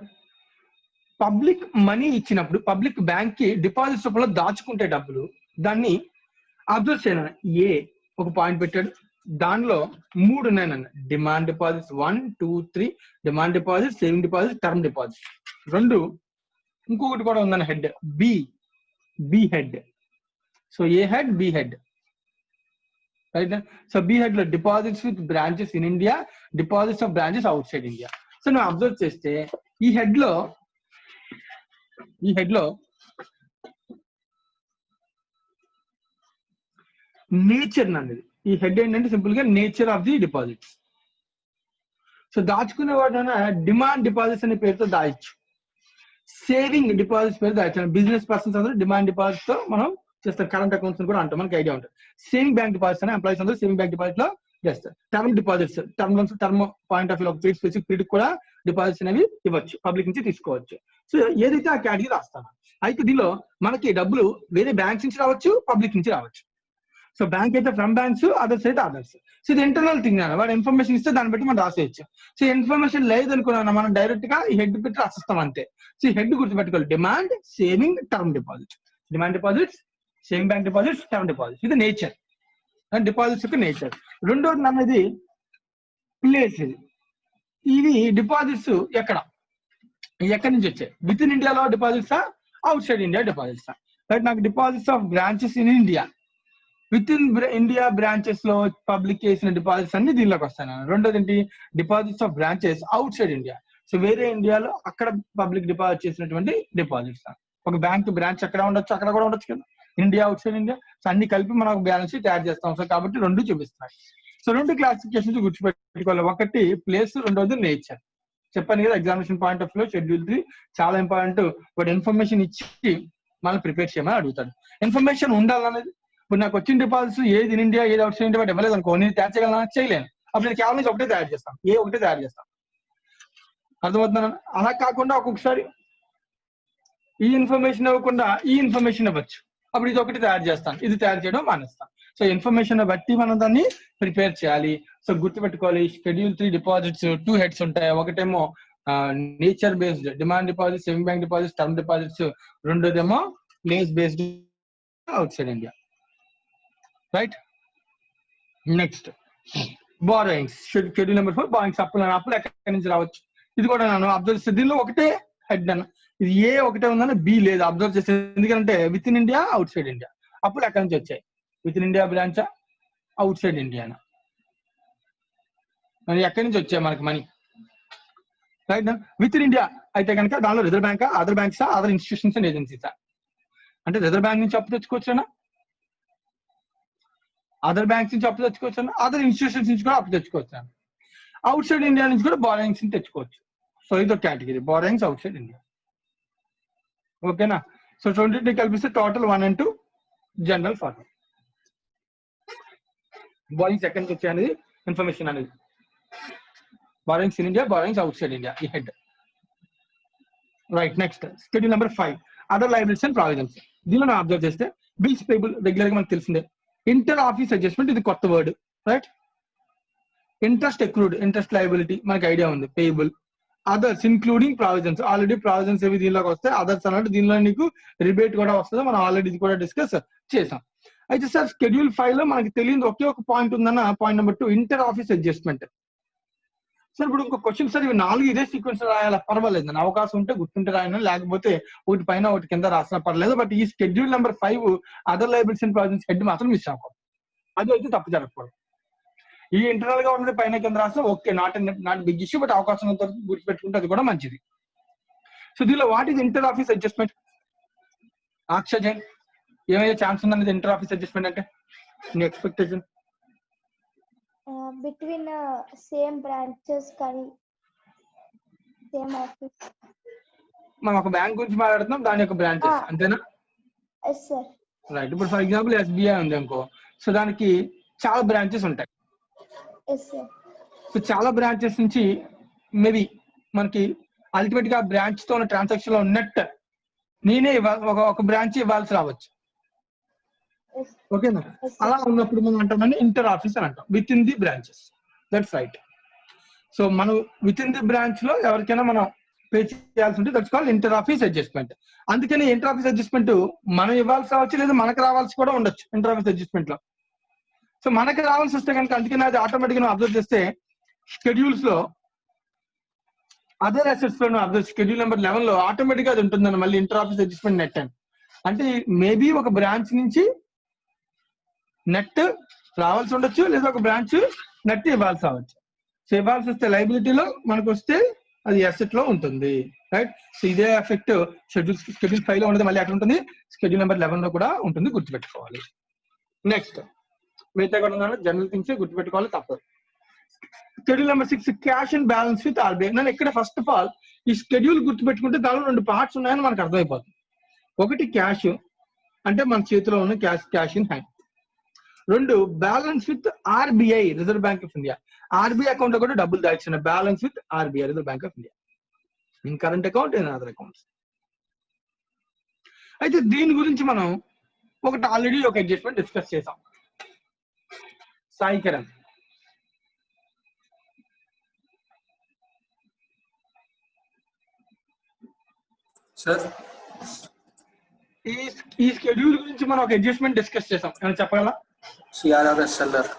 Public money ఇచ్చినప్పుడు పబ్లిక్ బ్యాంక్ కి డిపాజిట్స్ రూపంలో దాచుకుంటే డబ్బులు, దాన్ని అబ్జర్వ్ చేయాలి. ఏ ఒక పాయింట్ పెట్టాడు, దానిలో 3 ఉన్నాయన్న. Demand deposits 1, 2, 3. Demand deposit, saving deposit, term deposit 2. ఇంకొకటి కూడా ఉందన్న head, B head. So A head, B head, right. So B head లో deposits with branches in India, deposits of branches outside India. So నువ్వు observe చేస్తే ఈ head లో nature అన్నది, ఈ హెడ్ ఏంటంటే సింపుల్ గా nature of the deposits. So దాచుకునే వాడైనా డిమాండ్ డిపాజిట్స్ అనే పేరుతో దాయచ్చు, సేవింగ్ డిపాజిట్స్ పేరు దాయచ్చు. బిజినెస్ పర్సన్స్ అందరూ డిమాండ్ డిపాజిట్స్ తో మనం చేస్తారు, కరెంట్ అకౌంట్స్ కూడా అంటాం, మనకి ఐడియా ఉంటుంది. సేవింగ్ బ్యాంక్ డిపాజిట్స్ అని ఎంప్లాయీస్ అందరూ సేవింగ్ బ్యాంక్ డిపాజిట్ లో చేస్తారు. Term deposits, term point of view ఒక స్పెసిఫిక్ పీరియడ్ కూడా డిపాజిట్స్ అనేవి ఇవ్వచ్చు, పబ్లిక్ నుంచి తీసుకోవచ్చు. సో ఏదైతే ఆ కేటగిరీ రాస్తాను. అయితే దీనిలో మనకి డబ్బులు వేరే బ్యాంక్స్ నుంచి రావచ్చు, పబ్లిక్ నుంచి రావచ్చు. సో బ్యాంక్ అయితే ఫ్రమ్ బ్యాంక్స్, అదర్స్ అయితే అదర్స్. సో ఇది ఇంటర్నల్ థింగ్ అన్న, వాడు ఇన్ఫర్మేషన్ ఇస్తే దాన్ని బట్టి మనం రాసేయచ్చు. సో ఇన్ఫర్మేషన్ లేదనుకున్నా మనం డైరెక్ట్ గా ఈ హెడ్ పెట్టి రాసిస్తాం అంతే. సో ఈ హెడ్ గుర్తుపెట్టుకోవాలి, demand, saving, term deposit. Demand deposits, saving bank deposits, term deposits. ఇది నేచర్, డిపాజిట్స్ యొక్క నేచర్. రెండోది అన్నది ప్లేస్. ఇవి డిపాజిట్స్ ఎక్కడి నుంచి వచ్చాయి? విత్ ఇన్ ఇండియాలో డిపాజిట్సా, అవుట్ సైడ్ ఇండియా డిపాజిట్సా? రైట్. నాకు deposits of branches in India, with in India branches లో పబ్లిక్ చేసిన డిపాజిట్స్ అన్ని దీనిలోకి వస్తాను. రెండోది ఏంటి? Deposits of branches outside India. So వేరే ఇండియాలో అక్కడ పబ్లిక్ డిపాజిట్ చేసినటువంటి డిపాజిట్స్. ఒక బ్యాంక్ బ్రాంచ్ ఎక్కడ ఉండొచ్చు, అక్కడ కూడా ఉండొచ్చు కదా, India, outside India. So అన్ని కలిపి మనం బ్యాలెన్స్ షీట్ తయారు చేస్తాం. సో కాబట్టి 2 చూపిస్తున్నాయి. సో 2 క్లాసిఫికేషన్స్ గుర్తుపెట్టుకోవాలి. ఒకటి ప్లేస్, రెండోది నేచర్. చెప్పాను కదా, examination point of view schedule 3 చాలా ఇంపార్టెంట్. వాడు ఇన్ఫర్మేషన్ ఇచ్చి మనం ప్రిపేర్ చేయమని అడుగుతాడు. ఇన్ఫర్మేషన్ ఉండాలనేది, ఇప్పుడు నాకు వచ్చిన డిపాజిట్స్ ఏది ఇన్ ఇండియా, ఏది అవుట్ సైడ్ ఇండియా వాటి ఇవ్వలేదు అనుకో, నేను తయారు చేయగలనా? చేయలేను. అప్పుడు నేను కేవలం ఒకటే తయారు చేస్తాను, ఒకటే తయారు చేస్తాను. అర్థమవుతుందా? అలా కాకుండా ఒక్కొక్కసారి ఈ ఇన్ఫర్మేషన్ ఇవ్వకుండా ఈ ఇన్ఫర్మేషన్ ఇవ్వచ్చు, అప్పుడు ఇది ఒకటి తయారు చేస్తాను, ఇది తయారు చేయడం మానేస్తాను. సో ఇన్ఫర్మేషన్ బట్టి మనం దాన్ని ప్రిపేర్ చేయాలి. సో గుర్తుపెట్టుకోవాలి, షెడ్యూల్ 3 డిపాజిట్స్ 2 హెడ్స్ ఉంటాయి. ఒకటేమో nature based demand deposit, saving bank deposits, term deposits. రెండోదేమో place based outside India. Right. Next borrowings, schedule number 4 borrowings. అప్పులు ఎక్కడి నుంచి రావచ్చు? ఇది కూడా నేను అబ్జర్వ్ చేస్తే దీనిలో ఒకటే హెడ్ అన్న, ఇది ఏ ఒకటే ఉందని బి లేదు. అబ్జర్వ్ చేస్తే ఎందుకంటే within India, outside India. అప్పులు ఎక్కడి నుంచి వచ్చాయి? విత్ ఇన్ ఇండియా బ్రాంచా, అవుట్ సైడ్ ఇండియానా? మరి ఎక్కడి నుంచి వచ్చాయి మనకి money? Right. Within India అయితే కనుక దానిలో రిజర్వ్ బ్యాంకా, అదర్ బ్యాంక్సా, అదర్ ఇన్స్టిట్యూషన్స్ అండ్ ఏజెన్సీసా? అంటే రిజర్వ్ బ్యాంక్ నుంచి అప్పు తెచ్చుకోవచ్చునా, అదర్ బ్యాంక్స్ నుంచి అప్పు తెచ్చుకోవచ్చునా, అదర్ ఇన్స్టిట్యూషన్స్ నుంచి కూడా అప్పు తెచ్చుకోవచ్చాను. అవుట్ సైడ్ ఇండియా నుంచి కూడా బారోయింగ్స్ నుంచి తెచ్చుకోవచ్చు. సో ఇదో category, borrowings outside India. ఓకేనా? సో 20 కలిపిస్తే total 1 and 2 general format. Borrowings ఎక్కడి నుంచి వచ్చాయి అనేది ఇన్ఫర్మేషన్ అనేది. Borrowings in India, borrowings outside India, ఈ head. Right. Next schedule number 5 other liabilities and provisions. దీనిలో మనం అబ్జర్వ్ చేస్తే బిల్స్ పేబుల్ రెగ్యులర్ గా మనకు తెలిసిందే. ఇంటర్ ఆఫీస్ అడ్జస్ట్మెంట్, ఇది కొత్త word. Right. Interest accrued, interest liability మనకి ఐడియా ఉంది, payable. Others including provisions, already provisions ఏవి దీనిలోకి వస్తాయి. అదర్స్ అన్నట్టు దీనిలో నీకు రిబేట్ కూడా వస్తుంది, మనం ఆల్రెడీ ఇది కూడా డిస్కస్ చేసాం. అయితే సార్ షెడ్యూల్ 5 లో మనకి తెలియదు ఒకే ఒక పాయింట్ ఉందన్న, point number 2 inter office adjustment. Sir ఇప్పుడు ఇంకో క్వశ్చన్ సార్, ఇవి 4 ఇదే సీక్వెన్స్ రాయాలి, పర్వాలేదు, నా అవకాశం ఉంటే గుర్తుంటే రాయను, లేకపోతే ఒకటి పైన ఒకటి కింద రాసినా పర్లేదు. బట్ ఈ schedule number 5 other liabilities and provisions head మాత్రం మిస్ అవ్వకూడదు, అది అయితే తప్పు జరగకూడదు. ఈ ఇంటర్నల్ గా ఉన్నది పైన కింద రాస్తే okay, not big issue, but అవకాశం గుర్తుపెట్టుకుంటే అది కూడా మంచిది. సో దీనిలో what is inter office adjustment? ఆక్షజన్ ఏమయ్యే ఛాన్స్ ఉందనేది ఇంటర్ ఆఫీస్ అడ్జస్ట్మెంట్ అంటే నీ ఎక్స్పెక్టేషన్? బిట్వీన్ సేమ్ బ్రాంచెస్ కానీ సేమ్ ఆఫీస్. మనం ఒక బ్యాంక్ గురించి మాట్లాడుతున్నాం, దాని యొక్క బ్రాంచెస్ అంతేనా? Yes sir. రైట్. ఇప్పుడు ఫర్ ఎగ్జాంపుల్ ఎస్బీఐ ఉంది అనుకో, సో దానికి చాలా బ్రాంచెస్ ఉంటాయి. Yes sir. సో చాలా బ్రాంచెస్ నుంచి మేబీ మనకి అల్టిమేట్ గా బ్రాంచ్ తో ఉన్న ట్రాన్సాక్షన్ లో ఉన్నట్టు నేనే ఒక బ్రాంచ్ ఇవ్వాల్సి రావచ్చు. ఓకేనా? అలా ఉన్నప్పుడు మనం అంటామని ఇంటర్ ఆఫీస్ అని అంటాం, with in the branches. That's right. So మనం విత్ ఇన్ ది బ్రాంచ్ లో ఎవరికైనా మనం పే చేయాల్సి ఉంటే that's called inter office adjustment. అందుకని ఇంటర్ ఆఫీస్ అడ్జస్ట్మెంట్ మనం ఇవ్వాల్సి రావచ్చు, లేదా మనకు రావాల్సి కూడా ఉండొచ్చు ఇంటర్ ఆఫీస్ అడ్జస్ట్మెంట్ లో. సో మనకి రావాల్సి వస్తే కనుక అందుకని అది ఆటోమేటిక్ గా అబ్జర్వ్ చేస్తే షెడ్యూల్స్ లో అదర్ అసెట్స్ లో అబ్జర్వ్ షెడ్యూల్ నెంబర్ 11 లో ఆటోమేటిక్ గా అది ఉంటుందని మళ్ళీ ఇంటర్ ఆఫీస్ అడ్జస్ట్మెంట్ నెట్ అని. అంటే మేబీ ఒక బ్రాంచ్ నుంచి నెట్ రావాల్సి ఉండొచ్చు, లేదా ఒక బ్రాంచ్ నెట్ ఇవ్వాల్సి అవ్వచ్చు. సో ఇవ్వాల్సి వస్తే లైబిలిటీలో మనకు వస్తే అది అసెట్ లో ఉంటుంది, రైట్. సో ఇదే ఎఫెక్ట్ షెడ్యూల్ 5 లో ఉండదు, మళ్ళీ అక్కడ ఉంటుంది. షెడ్యూల్ నెంబర్ 11 లో కూడా ఉంటుంది, గుర్తుపెట్టుకోవాలి. నెక్స్ట్ మిగతా కూడా జనరల్ థింగ్స్ గుర్తుపెట్టుకోవాలి, తప్పదు. Schedule number 6 cash and balance with RBI. నేను ఇక్కడ ఫస్ట్ ఆఫ్ ఆల్ ఈ షెడ్యూల్ గుర్తుపెట్టుకుంటే దానిలో 2 పార్ట్స్ ఉన్నాయని మనకు అర్థమైపోతుంది. ఒకటి క్యాష్ అంటే మన చేతిలో ఉన్న cash in hand. 2 balance with RBI reserve bank of India. RBI account లో కూడా డబ్బులు దాచిన balance with RBI reserve bank of India in current account in other accounts. అయితే దీని గురించి మనం ఒకటి ఆల్రెడీ ఒక అడ్జస్ట్మెంట్ డిస్కస్ చేసాం. సాయి కిరణ్ సార్ ఈ షెడ్యూల్ గురించి మనం ఒక అడ్జస్ట్మెంట్ డిస్కస్ చేసాం, ఏమైనా చెప్పగలరా? సిఆర్ఆర్ ఎస్ఎల్ఆర్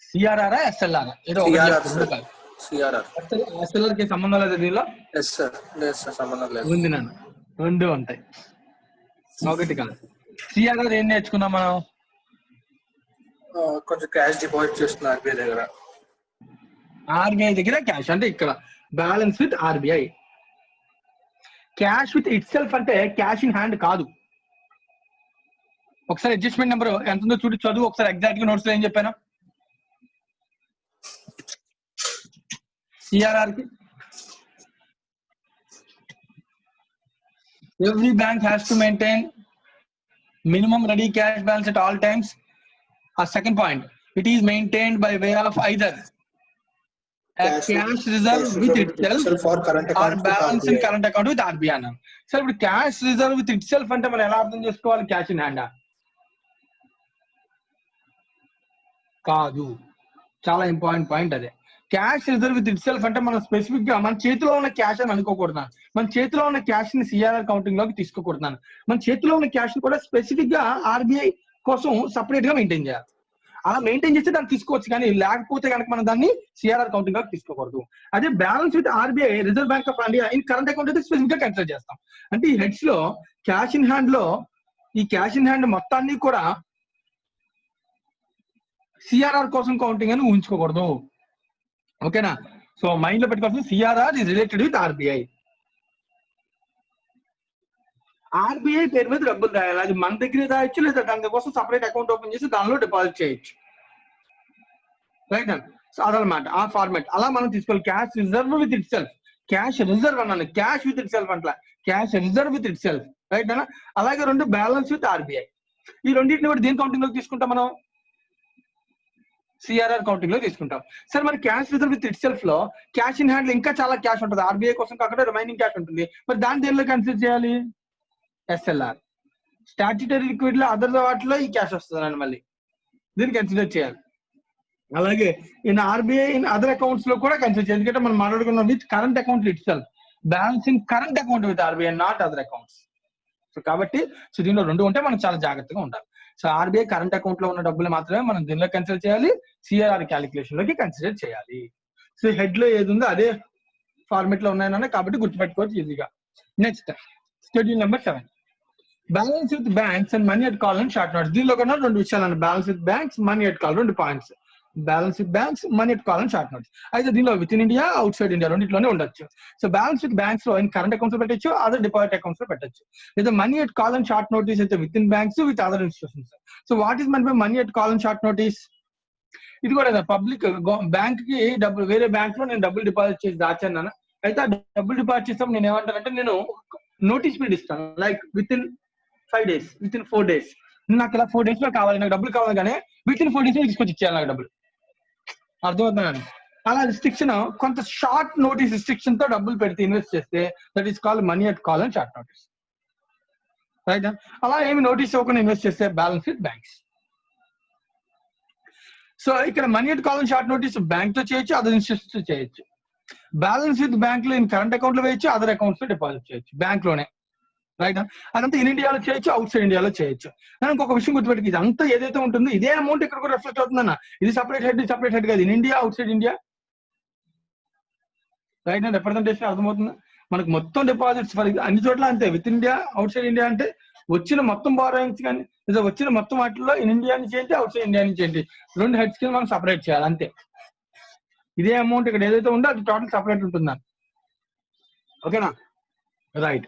సిఆర్ఆర్ ఎస్ఎల్ఆర్ ఏదో సిఆర్ఆర్ ఎస్ఎల్ఆర్ కి సంబంధం లేదు దీనిలో. ఎస్ సార్, లేదు సార్, సంబంధం లేదు. ఉంది నన్ను 2 ఉంటాయి, ఒకటి కాదు. సిఆర్ఆర్ ఏం నేర్చుకున్నాం మనం? కొంచెం క్యాష్ డిపాజిట్ చేస్తున్నా ఆర్బీఐ దగ్గర. ఆర్బీఐ దగ్గర క్యాష్ అంటే ఇక్కడ balance with RBI. Cash with it self అంటే క్యాష్ ఇన్ హ్యాండ్ కాదు. ఒకసారి అడ్జస్ట్మెంట్ నెంబర్ ఎంత ఉందో చూడి చదువు ఒకసారి, ఎగ్జాక్ట్ గా నోట్స్ లో ఏం చెప్పాను. సిఆర్ఆర్ కి every bank has to maintain minimum ready cash balance at all times. Second point, it is maintained by way of either a cash reserve with itself for current or account balance in current account with RBI అన్నాను. So ఇప్పుడు cash reserve with it self అంటే మనం ఎలా అర్థం చేసుకోవాలి? Cash in hand కాదు, చాలా important point అదే. Cash reserve with it self అంటే మనం స్పెసిఫిక్ గా మన చేతిలో ఉన్న క్యాష్ అని అనుకోకూడదు. మన చేతిలో ఉన్న క్యాష్ ని సిఆర్ఆర్ కౌంటింగ్ లోకి తీసుకోకూడదు. మన చేతిలో ఉన్న క్యాష్ ని కూడా స్పెసిఫిక్ గా ఆర్బీఐ కోసం సపరేట్ గా మెయింటైన్ చేయాలి. అలా మెయింటైన్ చేస్తే దాన్ని తీసుకోవచ్చు, కానీ లేకపోతే కనుక మనం దాన్ని సిఆర్ఆర్ కౌంటింగ్ లోకి తీసుకోకూడదు. అదే balance with RBI reserve bank of India in current account అయితే స్పెసిఫిక్ గా కన్సిడర్ చేస్తాం. అంటే ఈ హెడ్స్ లో క్యాష్ ఇన్ హ్యాండ్ లో ఈ క్యాష్ ఇన్ హ్యాండ్ మొత్తాన్ని కూడా సిఆర్ఆర్ కోసం కౌంటింగ్ అని ఊహించుకోకూడదు, ఓకేనా? సో మైండ్ లో పెట్టుకోవాల్సింది CRR is related with RBI. RBI పేరు మీద డబ్బులు రాయాలి, అది మన దగ్గర రాయొచ్చు, లేదా దాని కోసం సపరేట్ అకౌంట్ ఓపెన్ చేసి దానిలో డిపాజిట్ చేయొచ్చు, రైట్ అండి. సో అదనమాట ఆ ఫార్మాట్, అలా మనం తీసుకోవాలి. Cash reserve with itself, cash reserve అన్నాను, క్యాష్ విత్ ఇట్ సెల్ఫ్ అంటలా, cash reserve with itself, right అన్న. అలాగే 2 బ్యాలెన్స్ విత్ ఆర్బీఐ. ఈ రెండింటిని కూడా దేని కౌంటింగ్ లోకి తీసుకుంటాం మనం? సిఆర్ఆర్ కౌంటింగ్ లో తీసుకుంటాం. సరే మరి cash reserve with it self లో క్యాష్ ఇన్ హ్యాండ్ ఇంకా చాలా క్యాష్ ఉంటుంది, ఆర్బీఐ కోసం కాకుండా రిమైనింగ్ క్యాష్ ఉంటుంది. మరి దాన్ని దేనిలో కన్సిడర్ చేయాలి? ఎస్ఎల్ఆర్. స్టాట్యూటరీ లిక్విడ్ లో అదర్ వాటిలో ఈ క్యాష్ వస్తుందండి, మళ్ళీ దీన్ని కన్సిడర్ చేయాలి. అలాగే in RBI in other accounts లో కూడా కన్సిడర్ చేయాలి, ఎందుకంటే మనం మాట్లాడుకున్నాం with current account it self, balance in current account with RBI not other accounts. So కాబట్టి సో దీనిలో 2 ఉంటే మనం చాలా జాగ్రత్తగా ఉండాలి. సో ఆర్బీఐ కరెంట్ అకౌంట్ లో ఉన్న డబ్బులు మాత్రమే మనం దీనిలో కన్సిడర్ చేయాలి, సిఆర్ఆర్ క్యాలిక్యులేషన్ లోకి కన్సిడర్ చేయాలి. సో హెడ్ లో ఏది ఉందో అదే ఫార్మేట్ లో ఉన్నాయన్న, కాబట్టి గుర్తుపెట్టుకోవచ్చు ఈజీగా. Next schedule number 7 balance with banks and money at call and short notes. దీనిలో కన్నా 2 విషయాలు అన్న, balance with banks, money at call, 2 points. Balance with banks, money at call and short notes. అయితే దీనిలో within India, outside India రెండింటిలోనే ఉండొచ్చు. So balance with banks లో in current accounts లో పెట్టచ్చు, అదర్ డిపాజిట్ అకౌంట్స్ లో పెట్టచ్చు. లేదా money at call and short notice అయితే with in banks, with other institutions. So what is money by money at call and short notice? ఇది కూడా public bank కి డబ్బులు, వేరే బ్యాంక్ లో నేను డబ్బులు డిపాజిట్ చేసి దాచాను, అయితే ఆ డబ్బులు డిపాజిట్ చేస్తాం నేను ఏమంటానంటే నేను నోటీస్ పీరియడ్ ఇస్తాను, like with in 5 days, with in 4 days. నాకు ఇలా 4 days లో కావాలి, నాకు డబ్బులు కావాలి, కానీ విత్ ఇన్ 4 days లో తీసుకొచ్చి ఇచ్చేయాలి నాకు డబ్బులు. అర్థమవుతున్నాను. అలా రిస్ట్రిక్షన్, కొంత షార్ట్ నోటీస్ రిస్ట్రిక్షన్ తో డబ్బులు పెడితే ఇన్వెస్ట్ చేస్తే that is called money at call and short notice, right. అలా ఏమి నోటీస్ ఇవ్వకుండా ఇన్వెస్ట్ చేస్తే బ్యాలెన్స్ విత్ బ్యాంక్స్. సో ఇక్కడ money at call and short notice bank తో చేయొచ్చు, అదర్ ఇన్స్టిట్యూషన్స్ తో చేయొచ్చు. బ్యాలెన్స్ విత్ బ్యాంక్ లో ఇన్ కరెంట్ అకౌంట్ లో వేయచ్చు, అదర్ అకౌంట్స్ లో డిపాజిట్ చేయొచ్చు బ్యాంక్ లోనే. రైట్. అదంతా ఇన్ ఇండియాలో చేయొచ్చు, అవుట్ సైడ్ ఇండియాలో చేయొచ్చు. ఇంకొక విషయం గుర్తుపెట్టి, ఇది అంతా ఏదైతే ఉంటుందో ఇదే అమౌంట్ ఇక్కడ కూడా రిఫ్లెక్ట్ అవుతుందన్న. ఇది సపరేట్ హెడ్ కాదు, in India outside India. Right. Representation అర్థమవుతుంది. మనకు మొత్తం డిపాజిట్స్ అన్ని చోట్ల అంతే. With India outside India అంటే వచ్చిన మొత్తం బారోయింగ్స్ కానీ లేదా వచ్చిన మొత్తం వాటిల్లో ఇన్ ఇండియా నుంచి ఏంటి, అవుట్ సైడ్ ఇండియా నుంచి ఏంటి, రెండు హెడ్స్ కింద మనం సపరేట్ చేయాలి అంతే. ఇదే అమౌంట్ ఇక్కడ ఏదైతే ఉందో అది టోటల్ సపరేట్ ఉంటుందని. ఓకేనా? Right.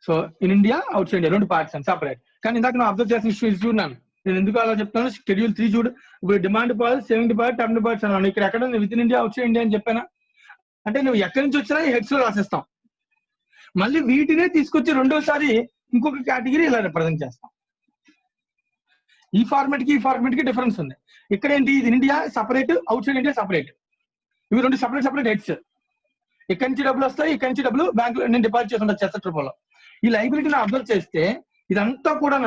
So in India outside India రెండు పార్ట్స్ అని సపరేట్. కానీ ఇందాక నేను అబ్జర్వ్ చేసిన ఇష్యూ చూడన్నాను. నేను ఎందుకు అలా చెప్తాను, షెడ్యూల్ 3 చూడు. ఇప్పుడు demand deposit, saving deposit, term deposits అన్నాను. ఇక్కడ ఎక్కడ with in India outside India అని చెప్పానా? అంటే నువ్వు ఎక్కడి నుంచి వచ్చినా ఈ హెడ్స్ లో రాసేస్తాం. మళ్ళీ వీటినే తీసుకొచ్చి రెండోసారి ఇంకొక కేటగిరీ ఇలా రిప్రజెంట్ చేస్తాం. ఈ ఫార్మాట్ కి డిఫరెన్స్ ఉంది. ఇక్కడ ఏంటి, ఇది India separate, out side India separate. ఇవి రెండు సపరేట్ హెడ్స్. ఇక్కడి నుంచి డబ్బులు వస్తాయి, ఇక్కడి నుంచి డబ్బులు బ్యాంక్ లో నేను డిపాజిట్ చేసి ఉండొచ్చు చెత్త రూపంలో. ఈ లైబిలిటీని అబ్జర్వ్ చేస్తే ఇదంతా కూడా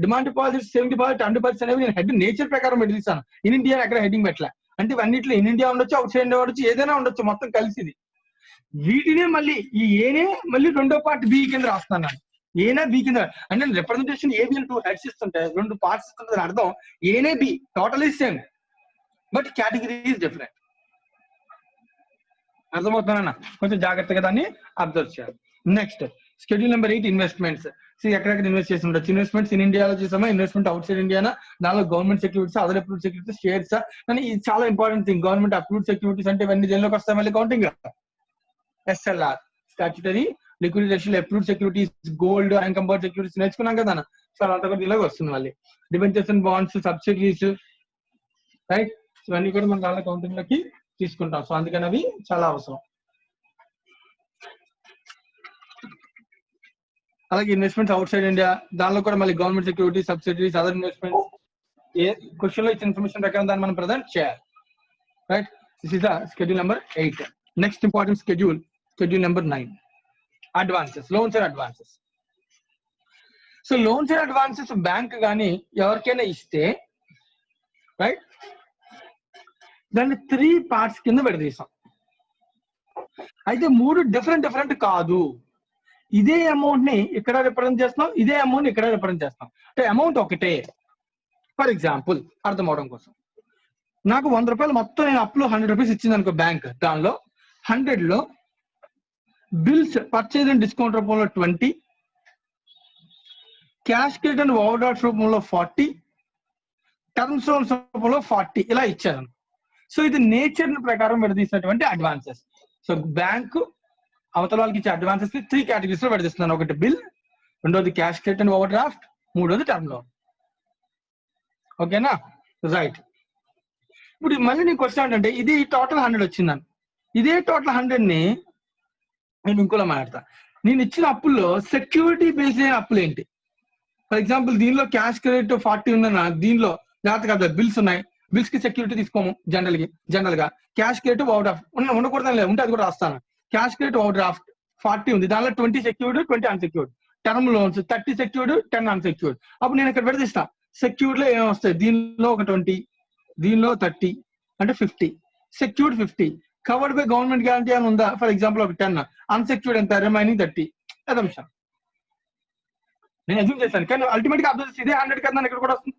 demand deposit, saving deposit, term deposits అనేవి నేను హెడ్ నేచర్ ప్రకారం పెట్టి తీస్తాను. ఇన్ ఇండియా ఎక్కడ హెడ్డింగ్ పెట్టలే. అంటే ఇవన్నిట్లో ఇన్ ఇండియా ఉండొచ్చు, అవుట్ సైడ్ ఇండియా ఉండొచ్చు, ఏదైనా ఉండొచ్చు, మొత్తం కలిసి. వీటినే మళ్ళీ ఈ ఏనే మళ్ళీ రెండో పార్ట్ బి కింద రాస్తాను. ఏనా బి కింద అంటే రిప్రజెంటేషన్ ఏబి అని 2 హెడ్స్ ఇస్తుంటే రెండు పార్ట్స్ ఇస్తుంటే అర్థం ఏనే B total is same but category is different. అర్థమవుతుందన్న? కొంచెం జాగ్రత్తగా దాన్ని అబ్జర్వ్ చేయాలి. Next schedule number 8 investments. ఎక్కడెక్కడ ఇన్వెస్ట్ చేసి ఉండొచ్చు. ఇన్వెస్ట్మెంట్స్ ఇన్ ఇండియాలో చేసామా, ఇన్వెస్ట్మెంట్ అవుట్ సైడ్ ఇండియానా, దానిలో government securities, other approved securities, shares. కానీ ఇది చాలా important thing. Government approved securities అంటే ఇవన్నీ దేనిలోకి వస్తాయి మళ్ళీ counting. SLR statutory liquidity approved securities, gold, unencumbered securities నేర్చుకున్నాం కదా. సో అంతా కూడా ఇలాగ వస్తుంది మళ్ళీ. Debentures and bonds, subsidies, right. ఇవన్నీ కూడా మనం దానిలో కౌంటింగ్ లోకి తీసుకుంటాం. సో అందుకని అవి చాలా అవసరం. అలాగే ఇన్వెస్ట్మెంట్స్ అవుట్ సైడ్ ఇండియా, దానిలో కూడా మళ్ళీ government securities, subsidies, other investments. ఏ క్వశ్చన్ లో ఇచ్చిన ఇన్ఫర్మేషన్ ప్రకారం దాన్ని మనం ప్రజెంట్ చేయాలి. Right. This is the schedule number 8. Next important schedule number 9, advances, loans and advances. So loans and advances bank కానీ ఎవరికైనా ఇస్తే రైట్, దాన్ని 3 పార్ట్స్ కింద విడదీసాం. అయితే 3 డిఫరెంట్ కాదు. ఇదే అమౌంట్ ని ఇక్కడ రిప్రజెంట్ చేస్తున్నాం, ఇదే అమౌంట్ ఇక్కడ రిప్రజెంట్ చేస్తాం. అంటే అమౌంట్ ఒకటే. ఫర్ ఎగ్జాంపుల్ అర్థం అవడం కోసం, నాకు 100 రూపాయలు మొత్తం నేను అప్లో 100 రూపీస్ ఇచ్చింది అనుకో బ్యాంక్. దానిలో 100 లో బిల్స్ పర్చేజ్ అండ్ డిస్కౌంట్ రూపంలో 20, cash credit and over draft రూపంలో 40, టర్మ్స్ లోన్స్ రూపంలో 40 ఇలా ఇచ్చాను. సో ఇది నేచర్ ప్రకారం విడదీసినటువంటి అడ్వాన్సెస్. సో బ్యాంకు అవతల వాళ్ళకి ఇచ్చే అడ్వాన్సెస్ 3 కేటగిరీస్ లో విడదీస్తున్నాను. ఒకటి బిల్, రెండోది cash credit and over draft, మూడోది టర్మ్ లోన్. ఓకేనా? రైట్. ఇప్పుడు మళ్ళీ నేను క్వశ్చన్ ఏంటంటే, ఇది టోటల్ 100 వచ్చిందని, ఇదే టోటల్ 100 ని నేను ఇంకోలా మాట్లాడతా. నేను ఇచ్చిన అప్పుల్లో సెక్యూరిటీ బేస్డ్ అయిన అప్పులు ఏంటి? ఫర్ ఎగ్జాంపుల్ దీనిలో క్యాష్ క్రెడిట్ 40 ఉందన్న, దీనిలో జాగ్రత్తగా బిల్స్ ఉన్నాయి, బిల్స్ కి సెక్యూరిటీ తీసుకోము జనరల్ గా. క్యాష్ క్రెడిట్ ఓవర్ డ్రాఫ్ట్ ఉండకూడదని లేదు, ఉంటే అది కూడా రాస్తాను. క్యాష్ క్రెడిట్ ఓవర్ డ్రాఫ్ట్ 40 ఉంది, దానిలో 20 secured, 20 unsecured. Term loans 30 secured, 10 unsecured. అప్పుడు నేను ఇక్కడ విడదీస్తా. సెక్యూర్డ్ లో ఏమొస్తాయి, దీనిలో ఒక 20, దీనిలో 30 అంటే 50, secured 50, covered by government guarantee అని ఉందా, ఫర్ ఎగ్జాంపుల్ ఒక 10, అన్సెక్యూర్డ్ ఎంత, రిమైనింగ్ 30. అదంశం నేను అజ్యూమ్ చేశాను, కానీ అల్టిమేట్ గా అబ్జర్వ్ ఇదే 100 కదా ఇక్కడ కూడా వస్తుంది.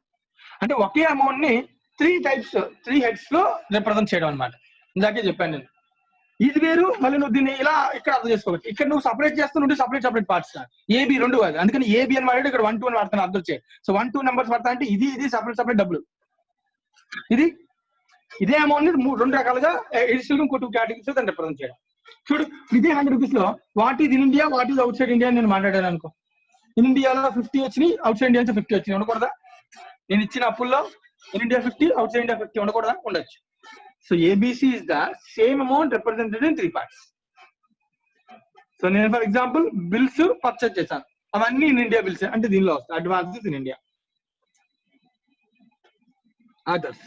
అంటే ఒకే అమౌంట్ ని 3 హెడ్స్ లో రిప్రజెంట్ చేయడం అనమాట. ఇందాకే చెప్పాను నేను. ఇది వేరు, మళ్ళీ నువ్వు దీన్ని ఇలా ఇక్కడ అర్థం చేసుకోవచ్చు. ఇక్కడ నువ్వు సపరేట్ చేస్తుంటే సపరేట్ పార్ట్స్, ఏబి రెండు కాదు. అందుకని ఏబి అని వాడాడు, ఇక్కడ 1, 2 అని వాడతాను. అబ్జర్వ్ చేయి. సో 1, 2 నెంబర్స్ పడతా అంటే ఇది సపరేట్ డబ్బులు. ఇదే అమౌంట్ ని 2 రకాలుగా ఎడిషనల్ ఇంకో 2 కేటగిరీస్ దాన్ని రిప్రజెంట్ చేయడం. చూడు, ఇదే 100 రూపీస్ లో what is in India, what is out side India నేను మాట్లాడాను అనుకో. ఇన్ ఇండియాలో 50 వచ్చినాయి, అవుట్ సైడ్ ఇండియా 50 వచ్చినాయి, ఉండకూడదా? నేను ఇచ్చిన అప్పుల్లో in India 50, outside India 50 ఉండకూడదా? ఉండొచ్చు. So ABC is the same amount represented in 3 parts. So నేను ఫర్ ఎగ్జాంపుల్ బిల్స్ పర్చేజ్ చేశాను, అవన్నీ ఇన్ ఇండియా బిల్స్ అంటే దీనిలో వస్తాయి. Advances in India. అదర్స్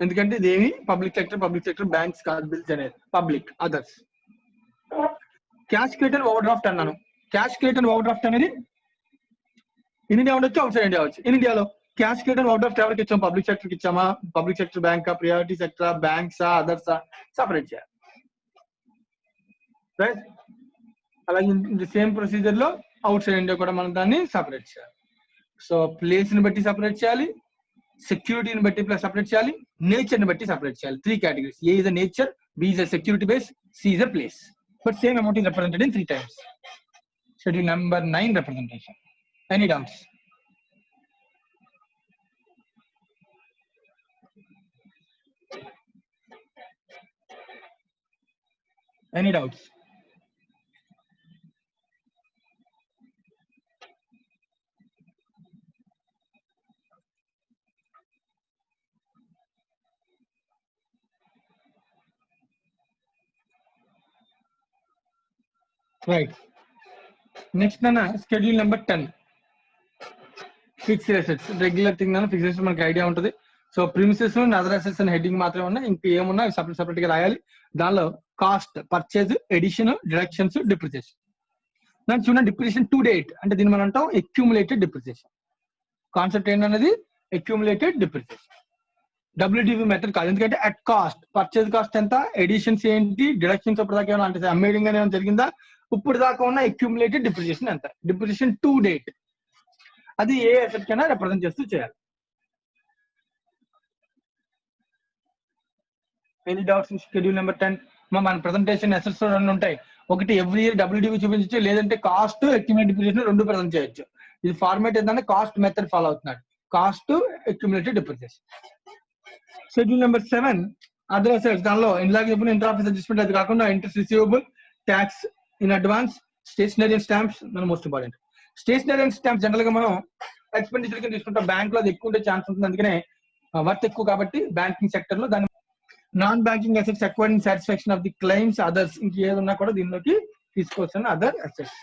ఎందుకంటే ఇదేమి పబ్లిక్ సెక్టర్ బ్యాంక్స్ కాదు, బిల్స్ అనేది public. Others cash credit and overdraft అన్నాను. Cash credit and overdraft అనేది ఇన్ ఇండియా ఉండొచ్చు, అవుట్ సైడ్ ఇండియా అవచ్చు. ఇన్ ఇండియాలో cash credit and overdraft ఎవరికి ఇచ్చాం? పబ్లిక్ సెక్టర్ కి ఇచ్చామా? Public sector bank, priority sector బ్యాంక్సా, అదర్సా సపరేట్ చేయాలి. రైట్. అలాగే సేమ్ ప్రొసీజర్ లో అవుట్ సైడ్ ఇండియా కూడా మనం దాన్ని సపరేట్ చేయాలి. సో ప్లేస్ ని బట్టి సపరేట్ చేయాలి, సెక్యూరిటీని బట్టి ప్లస్ సపరేట్ చేయాలి, నేచర్ ని బట్టి సపరేట్ చేయాలి. 3 categories. A is a nature, B is a security base, C is a place. But same amount is represented in 3 times. Schedule number 9 representation. Any doubts? Any doubts? Right. Next nana schedule number 10. Fixed assets. Regular thing nana fixed assets మనకి idea ఉంటుంది. So premises and other assets అని heading మాత్రమే ఉన్నాయి, ఇంకా ఏమున్నా separate గా రాయాలి. దానిలో cost, purchase, addition, deductions, depreciation. దాన్ని చూడండి, డిప్రిసియేషన్ టు డేట్ అంటే దీన్ని మనం అంటాం అక్యూములేటెడ్ డిప్రిసియేషన్. కాన్సెప్ట్ ఏంటన్నది అక్యూములేటెడ్ డిప్రిసియేషన్. డబ్ల్యూడివి మెథడ్ కాదు, ఎందుకంటే అట్ కాస్ట్, పర్చేజ్ కాస్ట్ ఎంత, ఎడిషన్స్ ఏంటి, డిడక్షన్స్ ఇప్పుడు దాకా ఏమైనా అంటే అమ్మేడింగ్ ఏమైనా జరిగిందా, ఇప్పుడు దాకా ఉన్న అక్యూములేటెడ్ డిప్రిసియేషన్ ఎంత. డిప్రిసియేషన్ టు డేట్ అది ఏ అసెట్ కైనా రిప్రజెంట్ చేస్తూ చేయాలి. Any doubts in schedule number 10? మన ప్రెజెంటేషన్ అసెట్స్ రెండు ఉంటాయి. ఒకటి ఎవ్రీ ఇయర్ డబ్ల్యూడివి చూపించచ్చు, లేదంటే కాస్ట్ అక్యూములేటెడ్ డిప్రిసియేషన్ రెండు ప్రెజెంట్ చేయొచ్చు. ఇది ఫార్మేట్ ఏంటంటే కాస్ట్ మెథడ్ ఫాలో అవుతున్నాడు, cost accumulated depreciation. Schedule number 7 other assets. దానిలో ఇందాక చెప్పిన ఇంటర్ ఆఫీస్ అడ్జస్ట్మెంట్ అది కాకుండా interest receivable, tax in advance, stationery and stamps మన most important. Stationery and stamps general గా మనం ఎక్స్పెండిచర్ కింద తీసుకుంటాం, బ్యాంక్ లో అది ఎక్కువ ఉండే ఛాన్స్ ఉంటుంది, అందుకనే వర్త్ ఎక్కువ కాబట్టి బ్యాంకింగ్ సెక్టర్ లో. దాని non banking assets acquired in satisfaction of the claims others, ఇంకేదన్నా కూడా దీనిలోకి తీసుకోవచ్చు అదర్ అసెట్స్.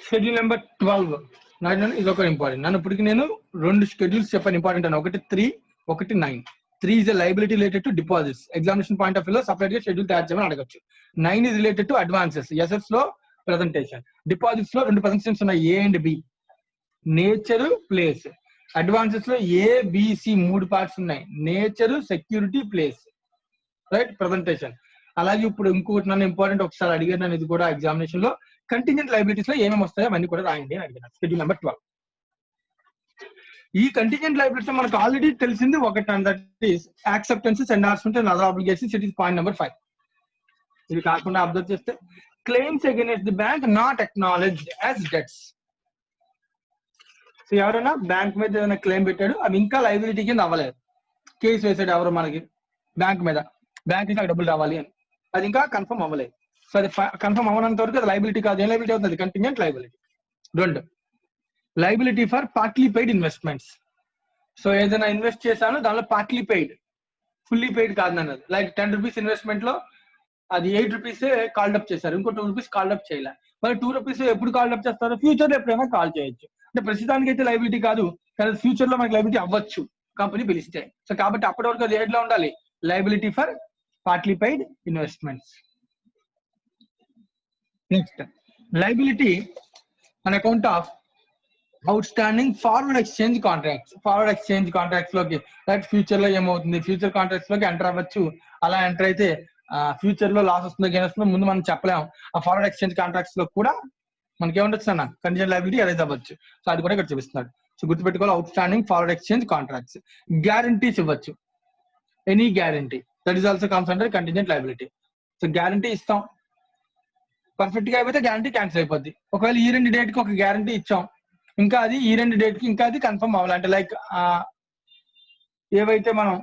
షెడ్యూల్ నెంబర్ 12 ఇది ఒక ఇంపార్టెంట్. నన్ను ఇప్పటికి నేను 2 షెడ్యూల్స్ చెప్పాను ఇంపార్టెంట్ అని, ఒకటి 3, ఒకటి 9. 3 is a liability related to deposits. Examination point of view లో separate గా షెడ్యూల్ తయారు చేయమని అడగచ్చు. 9 is related to advances, assets లో presentation. Deposits లో 2 presentations ఉన్నాయి, A and B. Nature, place. Advances లో ABC 3 పార్ట్స్ ఉన్నాయి, nature, security, place. Right, presentation. అలాగే ఇప్పుడు ఇంకొకటి నన్ను ఇంపార్టెంట్ ఒకసారి అడిగాను నేను, ఇది కూడా ఎగ్జామినేషన్ లో కంటింజెంట్ లయబిలిటీస్ లో ఏమేమి వస్తాయో అవన్నీ కూడా రాయండి అని అడిగాను. Schedule number 12. ఈ కంటింజెంట్ లయబిలిటీస్ మనకు ఆల్రెడీ తెలిసింది ఒకటి, and that is acceptances, endorsement and other obligations. It is point number 5. ఇది కాకుండా అబ్జర్వ్ చేస్తే claims against the bank not acknowledged as debts. So ఎవరైనా బ్యాంక్ మీద ఏదైనా క్లెయిమ్ పెట్టాడు, అవి ఇంకా లయబిలిటీ కింద అవ్వలేదు, కేసు వేసాడు ఎవరు మనకి బ్యాంక్ మీద, బ్యాంక్ నుంచి డబ్బులు రావాలి అని, అది ఇంకా కన్ఫర్మ్ అవ్వలేదు. సో అది కన్ఫర్మ్ అవ్వనంత వరకు అది లయబిలిటీ కాదు. ఏం లయబిలిటీ అవుతుంది? Contingent liability. 2, liability for partly paid investments. So ఏదైనా ఇన్వెస్ట్ చేశాను, దానిలో పార్ట్లీ పెయిడ్, ఫుల్లీ పెయిడ్ కాదు అన్నది. లైక్ 10 రూపీస్ ఇన్వెస్ట్మెంట్ లో అది 8 రూపీస్ కాల్డ్ అప్ చేశారు, ఇంకో 2 రూపీస్ కాల్డ్ అప్ చేయాలి. మరి 2 రూపీస్ ఎప్పుడు కాల్డ్ అప్ చేస్తారో, ఫ్యూచర్ లో ఎప్పుడైనా కాల్ చేయొచ్చు. అంటే ప్రస్తుతానికి అయితే లయబిలిటీ కాదు, కానీ ఫ్యూచర్ లో మనకి లయబిలిటీ అవ్వచ్చు కంపెనీ పిలిస్తే. సో కాబట్టి అప్పటి వరకు అది ఏడ్లో ఉండాలి, liability for partly paid investments. Next, liability on account of out standing forward exchange contracts. Forward exchange contracts లోకి రైట్ ఫ్యూచర్ లో ఏమవుతుంది, ఫ్యూచర్ కాంట్రాక్ట్స్ లోకి ఎంటర్ అవ్వచ్చు. అలా ఎంటర్ అయితే ఫ్యూచర్ లో లాస్ వస్తుందో గెయిన్ వస్తుందో ముందు మనం చెప్పలేము. ఆ ఫార్వర్డ్ ఎక్స్చేంజ్ కాంట్రాక్ట్స్ లో కూడా మనకి ఏముండొచ్చు అన్న, కంటింజెంట్ లయబిలిటీ అరైజ్ అవ్వచ్చు. సో అది కూడా ఇక్కడ చూపిస్తున్నాడు. సో గుర్తుపెట్టుకోవాలి, outstanding forward exchange contracts. Guarantees ఇవ్వచ్చు, any guarantee, that is also comes under contingent liability. So guarantee ఇస్తాం, పర్ఫెక్ట్ గా అయిపోతే గ్యారంటీ క్యాన్సిల్ అయిపోద్ది. ఒకవేళ ఈ 2 డేట్ కి ఒక గ్యారంటీ ఇచ్చాం, ఇంకా అది ఈ 2 డేట్ కి ఇంకా అది కన్ఫర్మ్ అవ్వాలి, అంటే లైక్ ఏవైతే మనం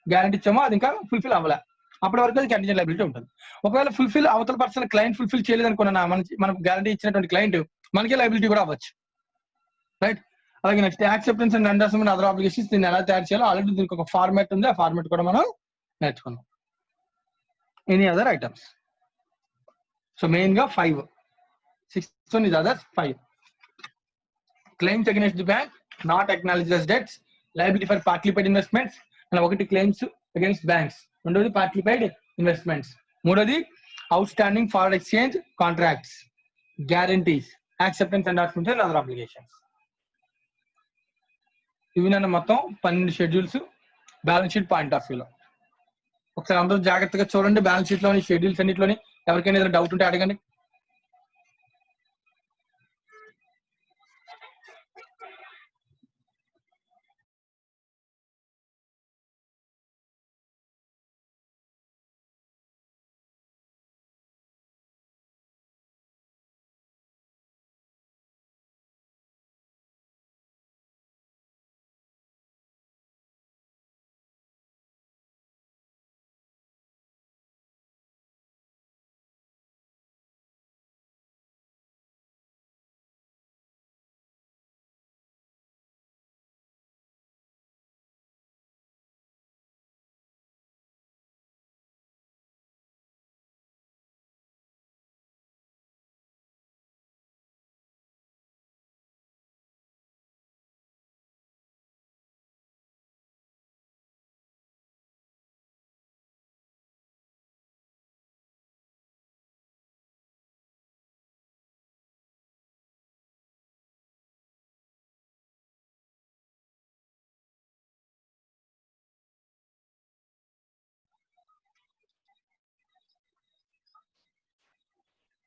గ్యారంటీ ఇచ్చామో అది ఇంకా ఫుల్ఫిల్ అవ్వాలి, అప్పటి వరకు అది కంటింజెంట్ లయబిలిటీ ఉంటుంది. ఒకవేళ ఫుల్ఫిల్ అవతల పర్సన్ క్లయింట్ ఫుల్ఫిల్ చేయలేదు అనుకున్నా, మనకు గ్యారంటీ ఇచ్చినటువంటి క్లయింట్ మనకే లయబిలిటీ కూడా అవ్వచ్చు. రైట్, అలాగే next acceptance and endorsement other obligations. దీన్ని ఎలా తయారు చేయాలో ఆల్రెడీ దీనికి ఒక ఫార్మాట్ ఉంది, ఆ ఫార్మాట్ కూడా మనం నేర్చుకున్నాం. Any other items. So main గా 5, 6th one is others 5. Claims against the bank not acknowledged as debts, liability for partly paid investments. And ఒకటి claims against banks, రెండోది partly paid investments, మూడోది outstanding forward exchange contracts, guarantees, acceptance endorsement and other obligations. ఇవి నన్ను మొత్తం 12 schedules balance sheet point of వ్యూలో. ఒకసారి అందరూ జాగ్రత్తగా చూడండి బ్యాలెన్స్ షీట్ లోని షెడ్యూల్స్ అన్నింటిలోని. ఎవరికైనా ఏదైనా డౌట్ ఉంటే అడగండి.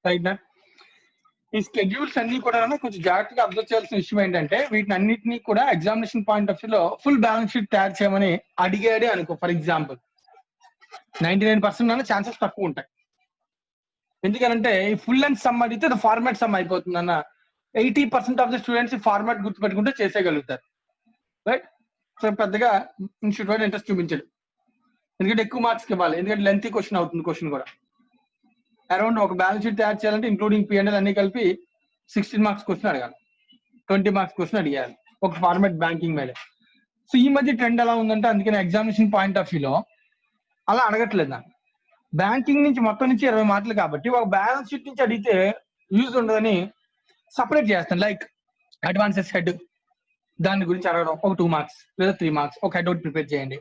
రైట్. ఈ స్కెడ్యూల్స్ అన్ని కూడా కొంచెం జాగ్రత్తగా అబ్జర్వ్ చేయాల్సిన విషయం ఏంటంటే వీటిని అన్నింటినీ కూడా ఎగ్జామినేషన్ పాయింట్ ఆఫ్ వ్యూ లో ఫుల్ బ్యాలెన్స్ షీట్ తయారు చేయమని అడిగాడే అనుకో. ఫర్ ఎగ్జాంపుల్ 99% ఛాన్సెస్ తక్కువ ఉంటాయి. ఎందుకంటే ఈ ఫుల్ అండ్ సమ్ అడిగితే ఫార్మాట్ సమ్ అయిపోతుంది అన్న. 80% ఆఫ్ ద స్టూడెంట్స్ ఫార్మాట్ గుర్తుపెట్టుకుంటే చేసేయగలుగుతారు. రైట్. సో పెద్దగా ఇన్స్టిట్యూట్ ఇంట్రెస్ట్ చూపించడు, ఎందుకంటే ఎక్కువ మార్క్స్ ఇవ్వాలి, ఎందుకంటే లెంతీ క్వశ్చన్ అవుతుంది. క్వశ్చన్ కూడా అరౌండ్ ఒక బ్యాలెన్స్ షీట్ తయారు చేయాలంటే ఇంక్లూడింగ్ P&L అన్ని కలిపి 16 మార్క్స్ క్వశ్చన్ అడగాలి, 20 మార్క్స్ క్వశ్చన్ అడిగాలి ఒక ఫార్మాట్ బ్యాంకింగ్ మీద. సో ఈ మధ్య ట్రెండ్ ఎలా ఉందంటే అందుకని ఎగ్జామినేషన్ పాయింట్ ఆఫ్ వ్యూలో అలా అడగట్లేదు నాకు. బ్యాంకింగ్ నుంచి మొత్తం నుంచి 20 మార్కులు కాబట్టి ఒక బ్యాలెన్స్ షీట్ నుంచి అడిగితే యూజ్ ఉండదని సపరేట్ చేస్తాను. లైక్ అడ్వాన్సెస్ హెడ్ దాని గురించి అడగడం ఒక 2 మార్క్స్ లేదా 3 మార్క్స్ ఒక హెడ్ అవుట్ ప్రిపేర్ చేయండి.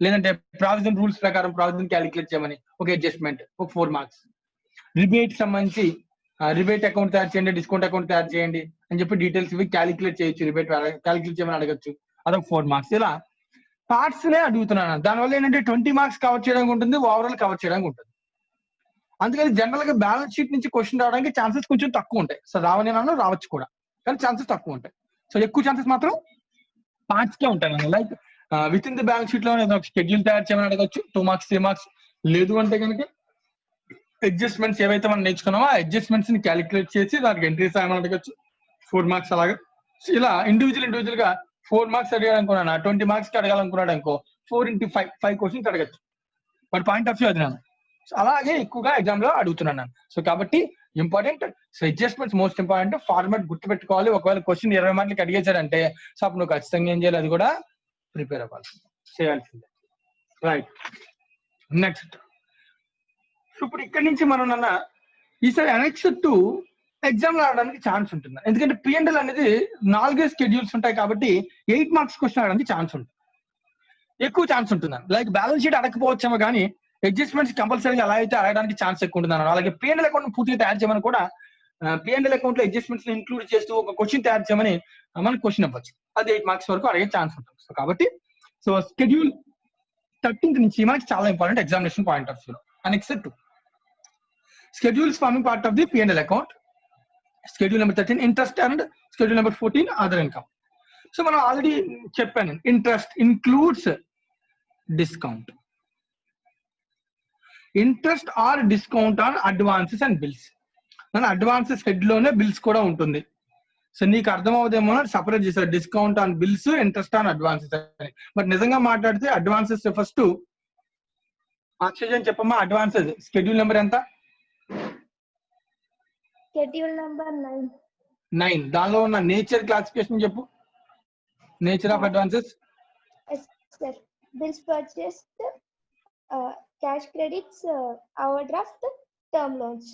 లేదంటే ప్రావిజన్ రూల్స్ ప్రకారం ప్రావిజన్ క్యాలిక్యులేట్ చేయమని ఒక అడ్జస్ట్మెంట్ ఒక 4 మార్క్స్. రిబేట్ సంబంధించి రిబేట్ అకౌంట్ తయారు చేయండి, డిస్కౌంట్ అకౌంట్ తయారు చేయండి అని చెప్పి డీటెయిల్స్ ఇవి క్యాలిక్యులేట్ చేయొచ్చు, రిబేట్ క్యాలిక్యులేట్ చేయమని అడగచ్చు, అదొక 4 మార్క్స్. ఇలా పార్ట్స్ నే అడుగుతున్నాను. దానివల్ల ఏంటంటే 20 మార్క్స్ కవర్ చేయడానికి ఉంటుంది, ఓవరాల్ కవర్ చేయడానికి ఉంటుంది. అందుకని జనరల్ గా బ్యాలెన్స్ షీట్ నుంచి క్వశ్చన్ రావడానికి ఛాన్సెస్ కొంచెం తక్కువ ఉంటాయి. సో రావచ్చు కూడా, కానీ ఛాన్సెస్ తక్కువ ఉంటాయి. సో ఎక్కువ ఛాన్సెస్ మాత్రం పార్ట్స్ కే ఉంటాయి. Like with in the balance sheet లో ఒక షెడ్యూల్ తయారు చేయమని అడగచ్చు, 2 మార్క్స్ 3 మార్క్స్. లేదు అంటే కనుక అడ్జస్ట్మెంట్స్ ఏవైతే మనం నేర్చుకున్నామో ఆ అడ్జస్ట్మెంట్స్ ని క్యాలిక్యులేట్ చేసి దానికి ఎంట్రీస్ రాయమని అడగచ్చు, 4 మార్క్స్. అలాగే ఇలా ఇండివిజువల్ గా 4 మార్క్స్ అడగాలనుకున్నాను, 20 మార్క్స్ కి అడగాలనుకున్నాడు అనుకో 4 into 5 క్వశ్చన్స్ అడగచ్చు. బట్ పాయింట్ ఆఫ్ వ్యూ అది నేను అలాగే ఎక్కువగా ఎగ్జామ్ లో అడుగుతున్నాను నేను. సో కాబట్టి important. So adjustments most important. Format గుర్తుపెట్టుకోవాలి. ఒకవేళ క్వశ్చన్ 20 మార్కులకి అడిగేశారంటే సో అప్పుడు నువ్వు ఖచ్చితంగా ఏం చేయాలి, అది కూడా ప్రిపేర్ అవ్వాలి, చేయాల్సిందే. రైట్. నెక్స్ట్ ఇప్పుడు ఇక్కడి నుంచి మనం ఈసారి అనెక్స్ 2 ఎగ్జామ్ రావడానికి ఛాన్స్ ఉంటుంది. ఎందుకంటే P&L అనేది 4 స్కెడ్యూల్స్ ఉంటాయి కాబట్టి 8 మార్క్స్ క్వశ్చన్ రావడానికి ఛాన్స్ ఉంటుంది, ఎక్కువ ఛాన్స్ ఉంటుంది. లైక్ బ్యాలెన్స్ షీట్ అడగకపోవచ్చేమో కానీ అడ్జస్ట్మెంట్స్ కంపల్సరీగా అలా అయితే అడగడానికి ఛాన్స్ ఎక్కువ ఉంటుంది. అలాగే P&L అకౌంట్ పూర్తిగా తయారు చేయమని కూడా P&L అకౌంట్ లో అడ్జస్ట్మెంట్స్ ఇంక్లూడ్ చేస్తూ ఒక క్వశ్చన్ తయారు చేయమని మనకి క్వశ్చన్ ఇవ్వచ్చు. అది 8 మార్క్స్ వరకు అడిగే ఛాన్స్ ఉంటుంది. సో కాబట్టి సో స్కెడ్యూల్ 13th నుంచి మనకి చాలా important examination point of view. Annexe 2 schedules forming part of the P&L account. Schedule number 13 interest and schedule number 14 other income. So మనం ఆల్రెడీ చెప్పాను, interest includes discount. Interest or discount on advances and bills. మన advances head లోనే bills కూడా ఉంటుంది. సో నీకు అర్థం అవుదేమో సపరేట్ చేశారు discount on bills, interest on advances అని. బట్ నిజంగా మాట్లాడితే అడ్వాన్సెస్ ఫస్ట్ అక్షయ్ చెప్పమ్మా. అడ్వాన్సెస్ స్కెడ్యూల్ నెంబర్ ఎంత? Schedule number 9. దానిలో ఉన్న నేచర్ క్లాసిఫికేషన్ చెప్పు. Nature of advances. Sir bills purchased, cash credits, overdraft, term loans.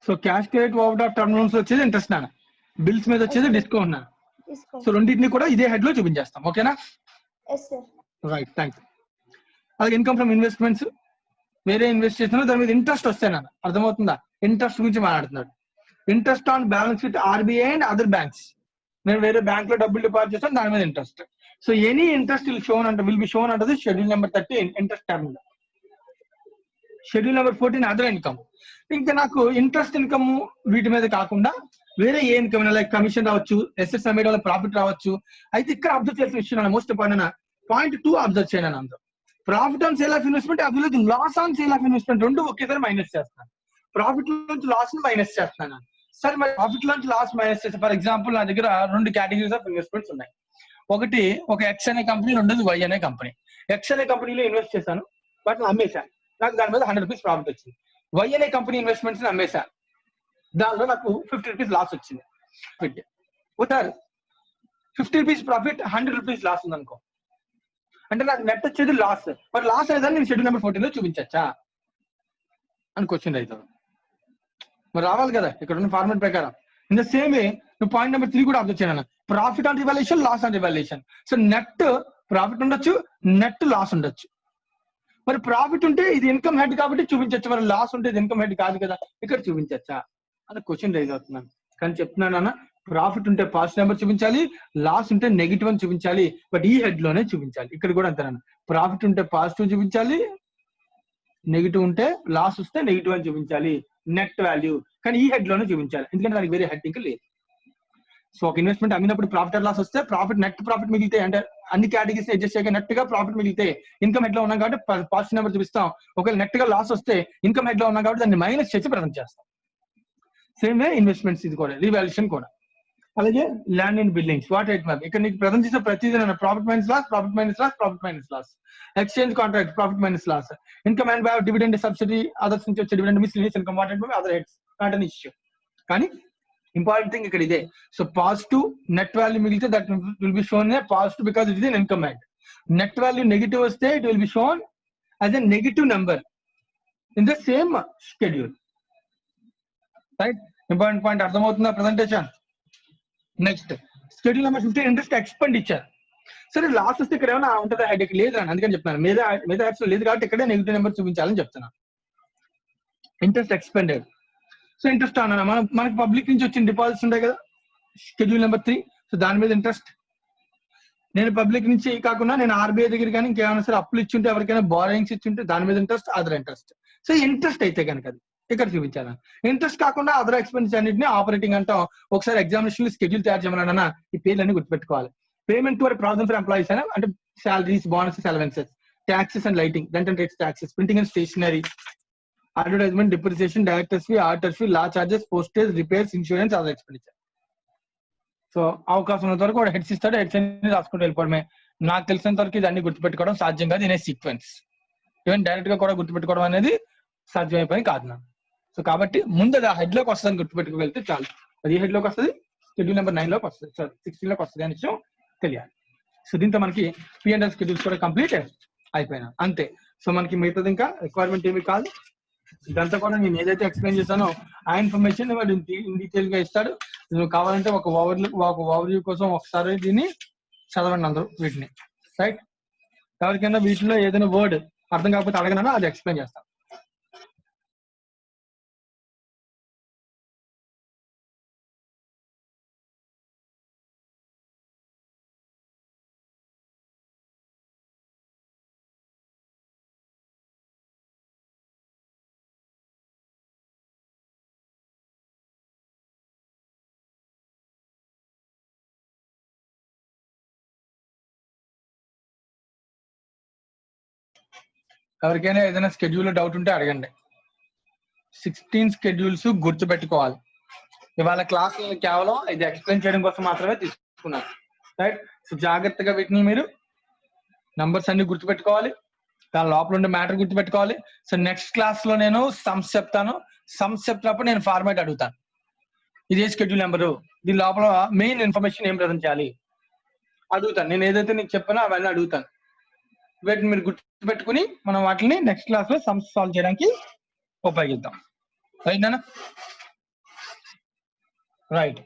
So cash credit, over draft, term loans వచ్చేది interest నాన్న, బిల్స్ మీద వచ్చేది డిస్కౌంట్ నాన్న. సో రెండింటిని కూడా ఇదే హెడ్ లో చూపించేస్తాం. ఓకేనా? Yes sir. Right, thanks. అలాగే ఇన్కమ్ ఫ్రమ్ ఇన్వెస్ట్మెంట్స్, వేరే ఇన్వెస్ట్ చేస్తున్నా దాని మీద ఇంట్రెస్ట్ వస్తాయి నాన్న. అర్థమవుతుందా? ఇంట్రెస్ట్ గురించి మాట్లాడుతున్నాడు. Interest on balance with RBI and other banks. నేను వేరే బ్యాంక్ లో డబ్బులు డిపాజిట్ చేస్తాను, దాని మీద interest. So any interest will be shown అంటది schedule number 13 interest term. Schedule number 14 other income. ఇంకా నాకు ఇంట్రెస్ట్ ఇన్కమ్ వీటి మీద కాకుండా వేరే ఏ ఇన్కమ్ లైక్ కమిషన్ రావచ్చు, ఎస్ఎస్ అమ్మేయడం వల్ల ప్రాఫిట్ రావచ్చు. అయితే ఇక్కడ అబ్జర్వ్ చేసిన విషయం మోస్ట్ ఇంపార్టెంట్ పాయింట్ 2 అబ్జర్వ్ చేయను. అందులో profit on sale of investment అభివృద్ధి loss on sale of investment రెండు ఒకేసారి మైనస్ చేస్తాను. ప్రాఫిట్ నుంచి లాస్ ని మైనస్ చేస్తాను. సరే మరి ప్రాఫిట్ నుంచి లాస్ మైనస్ చేస్తే ఫర్ ఎగ్జాంపుల్ నా దగ్గర 2 కేటగిరీస్ ఆఫ్ ఇన్వెస్ట్మెంట్స్ ఉన్నాయి. ఒకటి ఒక ఎక్స్ అనే కంపెనీ, రెండోది వై అనే కంపెనీ. ఎక్స్ అనే కంపెనీలో ఇన్వెస్ట్ చేశాను, వాటిని అమ్మేశాను, నాకు దాని మీద 100 రూపీస్ ప్రాఫిట్ వచ్చింది. వై అనే కంపెనీ ఇన్వెస్ట్మెంట్స్ అమ్మేశాను, దానిలో నాకు 50 రూపీస్ లాస్ వచ్చింది. ఒకసారి 50 రూపీస్ ప్రాఫిట్, 100 రూపీస్ లాస్ ఉంది అనుకో, అంటే నాకు నెట్ వచ్చేది లాస్. మరి లాస్ అనేదాన్ని నేను షెడ్యూల్ నెంబర్ 14 లో చూపించచ్చా అని క్వశ్చన్ అవుతుంది. మరి రావాలి కదా ఇక్కడ ఉన్న ఫార్మాట్ ప్రకారం. ఇన్ ద సేమ్ వే నువ్వు పాయింట్ నెంబర్ 3 కూడా అబ్జర్వ్ చేయను, profit on revaluation, loss on revaluation. So net profit ఉండొచ్చు, నెట్ లాస్ ఉండొచ్చు. మరి ప్రాఫిట్ ఉంటే ఇది ఇన్కమ్ హెడ్ కాబట్టి చూపించచ్చు, మరి లాస్ ఉంటే ఇది ఇన్కమ్ హెడ్ కాదు కదా, ఇక్కడ చూపించచ్చా అని క్వశ్చన్ రైజ్ అవుతున్నాను. కానీ చెప్తున్నాను అన్న, ప్రాఫిట్ ఉంటే పాజిటివ్ నెంబర్ చూపించాలి, లాస్ ఉంటే నెగిటివ్ అని చూపించాలి. బట్ ఈ హెడ్ లోనే చూపించాలి. ఇక్కడ కూడా అంతేనా, ప్రాఫిట్ ఉంటే పాజిటివ్ చూపించాలి, నెగిటివ్ ఉంటే లాస్ వస్తే నెగిటివ్ అని చూపించాలి, నెట్ వాల్యూ. కానీ ఈ హెడ్ లోనే చూపించాలి, ఎందుకంటే దానికి వేరే హెడ్ ఇంకా లేదు. సో ఒక ఇన్వెస్ట్మెంట్ అమ్మినప్పుడు ప్రాఫిట్ అండ్ లాస్ వస్తే ప్రాఫిట్, నెట్ ప్రాఫిట్ మిగిలితే, అంటే అన్ని కేటగిరీస్ అడ్జస్ట్ చేయగా నెట్ గా ప్రాఫిట్ మిగిలితే ఇన్కమ్ హెడ్ లో ఉన్నాం కాబట్టి పాజిటివ్ నెంబర్ చూపిస్తాం. ఒకవేళ నెట్ గా లాస్ వస్తే ఇన్కమ్ హెడ్ లో ఉన్నాం కాబట్టి దాన్ని మైనస్ చేసి ప్రజెంట్ చేస్తాం. సేమ్ వే ఇన్వెస్ట్మెంట్స్ ఇది కూడా, రీవాల్యుయేషన్ కూడా. అలాగే land and buildings, what right map, ఇక్కడ నీకు ప్రజెంట్ చేసే ప్రతిదీ profit minus loss, profit minus loss, profit minus loss. Exchange contract, profit minus loss. Income and బ్యావ్, డివిడెండ్, సబ్సిడీ, అదర్స్ నుంచి వచ్చే dividend, miscellaneous income, what right map, other heads, not an issue. కానీ important thing ఇక్కడ ఇదే. So positive net value మిగిలితే that will be shown a positive because it is an income head. Net value negative వస్తే it will be shown as a negative number in the same schedule. Right, important point అర్థమవుతుందా presentation? Next schedule number 15 interest expenditure. సరే loss వస్తే ఇక్కడ ఏమైనా ఉంటుందా head? ఇక్కడ లేదు అని అందుకని చెప్తున్నాను, మీద యాప్స్ లేదు కాబట్టి ఇక్కడే నెగిటివ్ నెంబర్ చూపించాలని చెప్తున్నాను. Interest expended. సో ఇంట్రెస్ట్ అన్నా మనకి పబ్లిక్ నుంచి వచ్చిన డిపాజిట్స్ ఉంటాయి కదా, షెడ్యూల్ నెంబర్ 3. సో దాని మీద ఇంట్రెస్ట్. నేను పబ్లిక్ నుంచి కాకుండా నేను ఆర్బీఐ దగ్గర కానీ ఇంకేమైనా సరే అప్పులు ఇచ్చుంటే, ఎవరికైనా బారోయింగ్స్ ఇచ్చుంటే దాని మీద interest, other interest. So interest అయితే కనుక అది ఇక్కడ చూపించాను. ఇంట్రెస్ట్ కాకుండా అదర్ ఎక్స్పెన్సెస్ అన్నింటినీ ఆపరేటింగ్ అంటాం. ఒకసారి ఎగ్జామినేషన్ స్కెడ్యూల్ తయారు చేయమన్నా ఈ పేర్లన్నీ గుర్తుపెట్టుకోవాలి. Payment to provision for employees అయినా అంటే salaries, bonuses, allowances, taxes and lighting, rent and rates, taxes, printing and stationery, advertisement, depreciation, director's fee, auditor's fee, law charges, postage, repairs, insurance, other expenditure. So అవకాశం ఉన్నంత వరకు వాడు heads ఇస్తాడు, heads అన్ని రాసుకుంటూ వెళ్ళిపోవడమే. నాకు తెలిసినంత వరకు ఇదన్నీ గుర్తుపెట్టుకోవడం సాధ్యం కాదు, ఇదే సీక్వెన్స్. ఈవెన్ డైరెక్ట్ గా కూడా గుర్తుపెట్టుకోవడం అనేది సాధ్యమైపోయి కాదు నాకు. సో కాబట్టి ముందు అది ఆ హెడ్ లోకి వస్తుందని గుర్తుపెట్టుకోగలిగితే చాలు. అది హెడ్ లోకి వస్తుంది, షెడ్యూల్ నెంబర్ 9 లోకి వస్తుంది, సారీ 16 లోకి వస్తుంది అనే విషయం తెలియాలి. సో దీంతో మనకి P&L షెడ్యూల్స్ కూడా కంప్లీట్ అయిపోయినా అంతే. సో మనకి మిగతాది ఇంకా రిక్వైర్మెంట్ ఏమి కాదు. ఇదంతా కూడా నేను ఏదైతే ఎక్స్ప్లెయిన్ చేశానో ఆ ఇన్ఫర్మేషన్ వాడు ఇన్ డీటెయిల్ గా ఇస్తాడు. నువ్వు కావాలంటే ఒక ఓవర్ వ్యూ కోసం ఒకసారి దీన్ని చదవండి అందరూ వీటిని. రైట్, ఎవరికైనా వీటిలో ఏదైనా వర్డ్ అర్థం కాకపోతే అడగనన్నా అది ఎక్స్ప్లెయిన్ చేస్తాను. ఎవరికైనా ఏదైనా షెడ్యూల్ డౌట్ ఉంటే అడగండి. 16 షెడ్యూల్స్ గుర్తుపెట్టుకోవాలి. ఇవాళ క్లాస్ కేవలం ఇది ఎక్స్ప్లెయిన్ చేయడం కోసం మాత్రమే తీసుకున్నాను. రైట్, సో జాగ్రత్తగా వీటిని మీరు నంబర్స్ అన్ని గుర్తుపెట్టుకోవాలి, దాని లోపల ఉండే మ్యాటర్ గుర్తుపెట్టుకోవాలి. సో నెక్స్ట్ క్లాస్ లో నేను సమ్స్ చెప్తాను. సమ్స్ చెప్పినప్పుడు నేను ఫార్మాట్ అడుగుతాను, ఇదే షెడ్యూల్ నెంబరు, దీని లోపల మెయిన్ ఇన్ఫర్మేషన్ ఏం ప్రజెంట్ చేయాలి అడుగుతాను. నేను ఏదైతే నీకు చెప్పానో అవన్నీ అడుగుతాను. వీటిని మీరు గుర్తుపెట్టుకుని మనం వాటిని నెక్స్ట్ క్లాస్ లో సమ్స్ సాల్వ్ చేయడానికి ఉపయోగిద్దాం. రైట్ నాన్న? రైట్.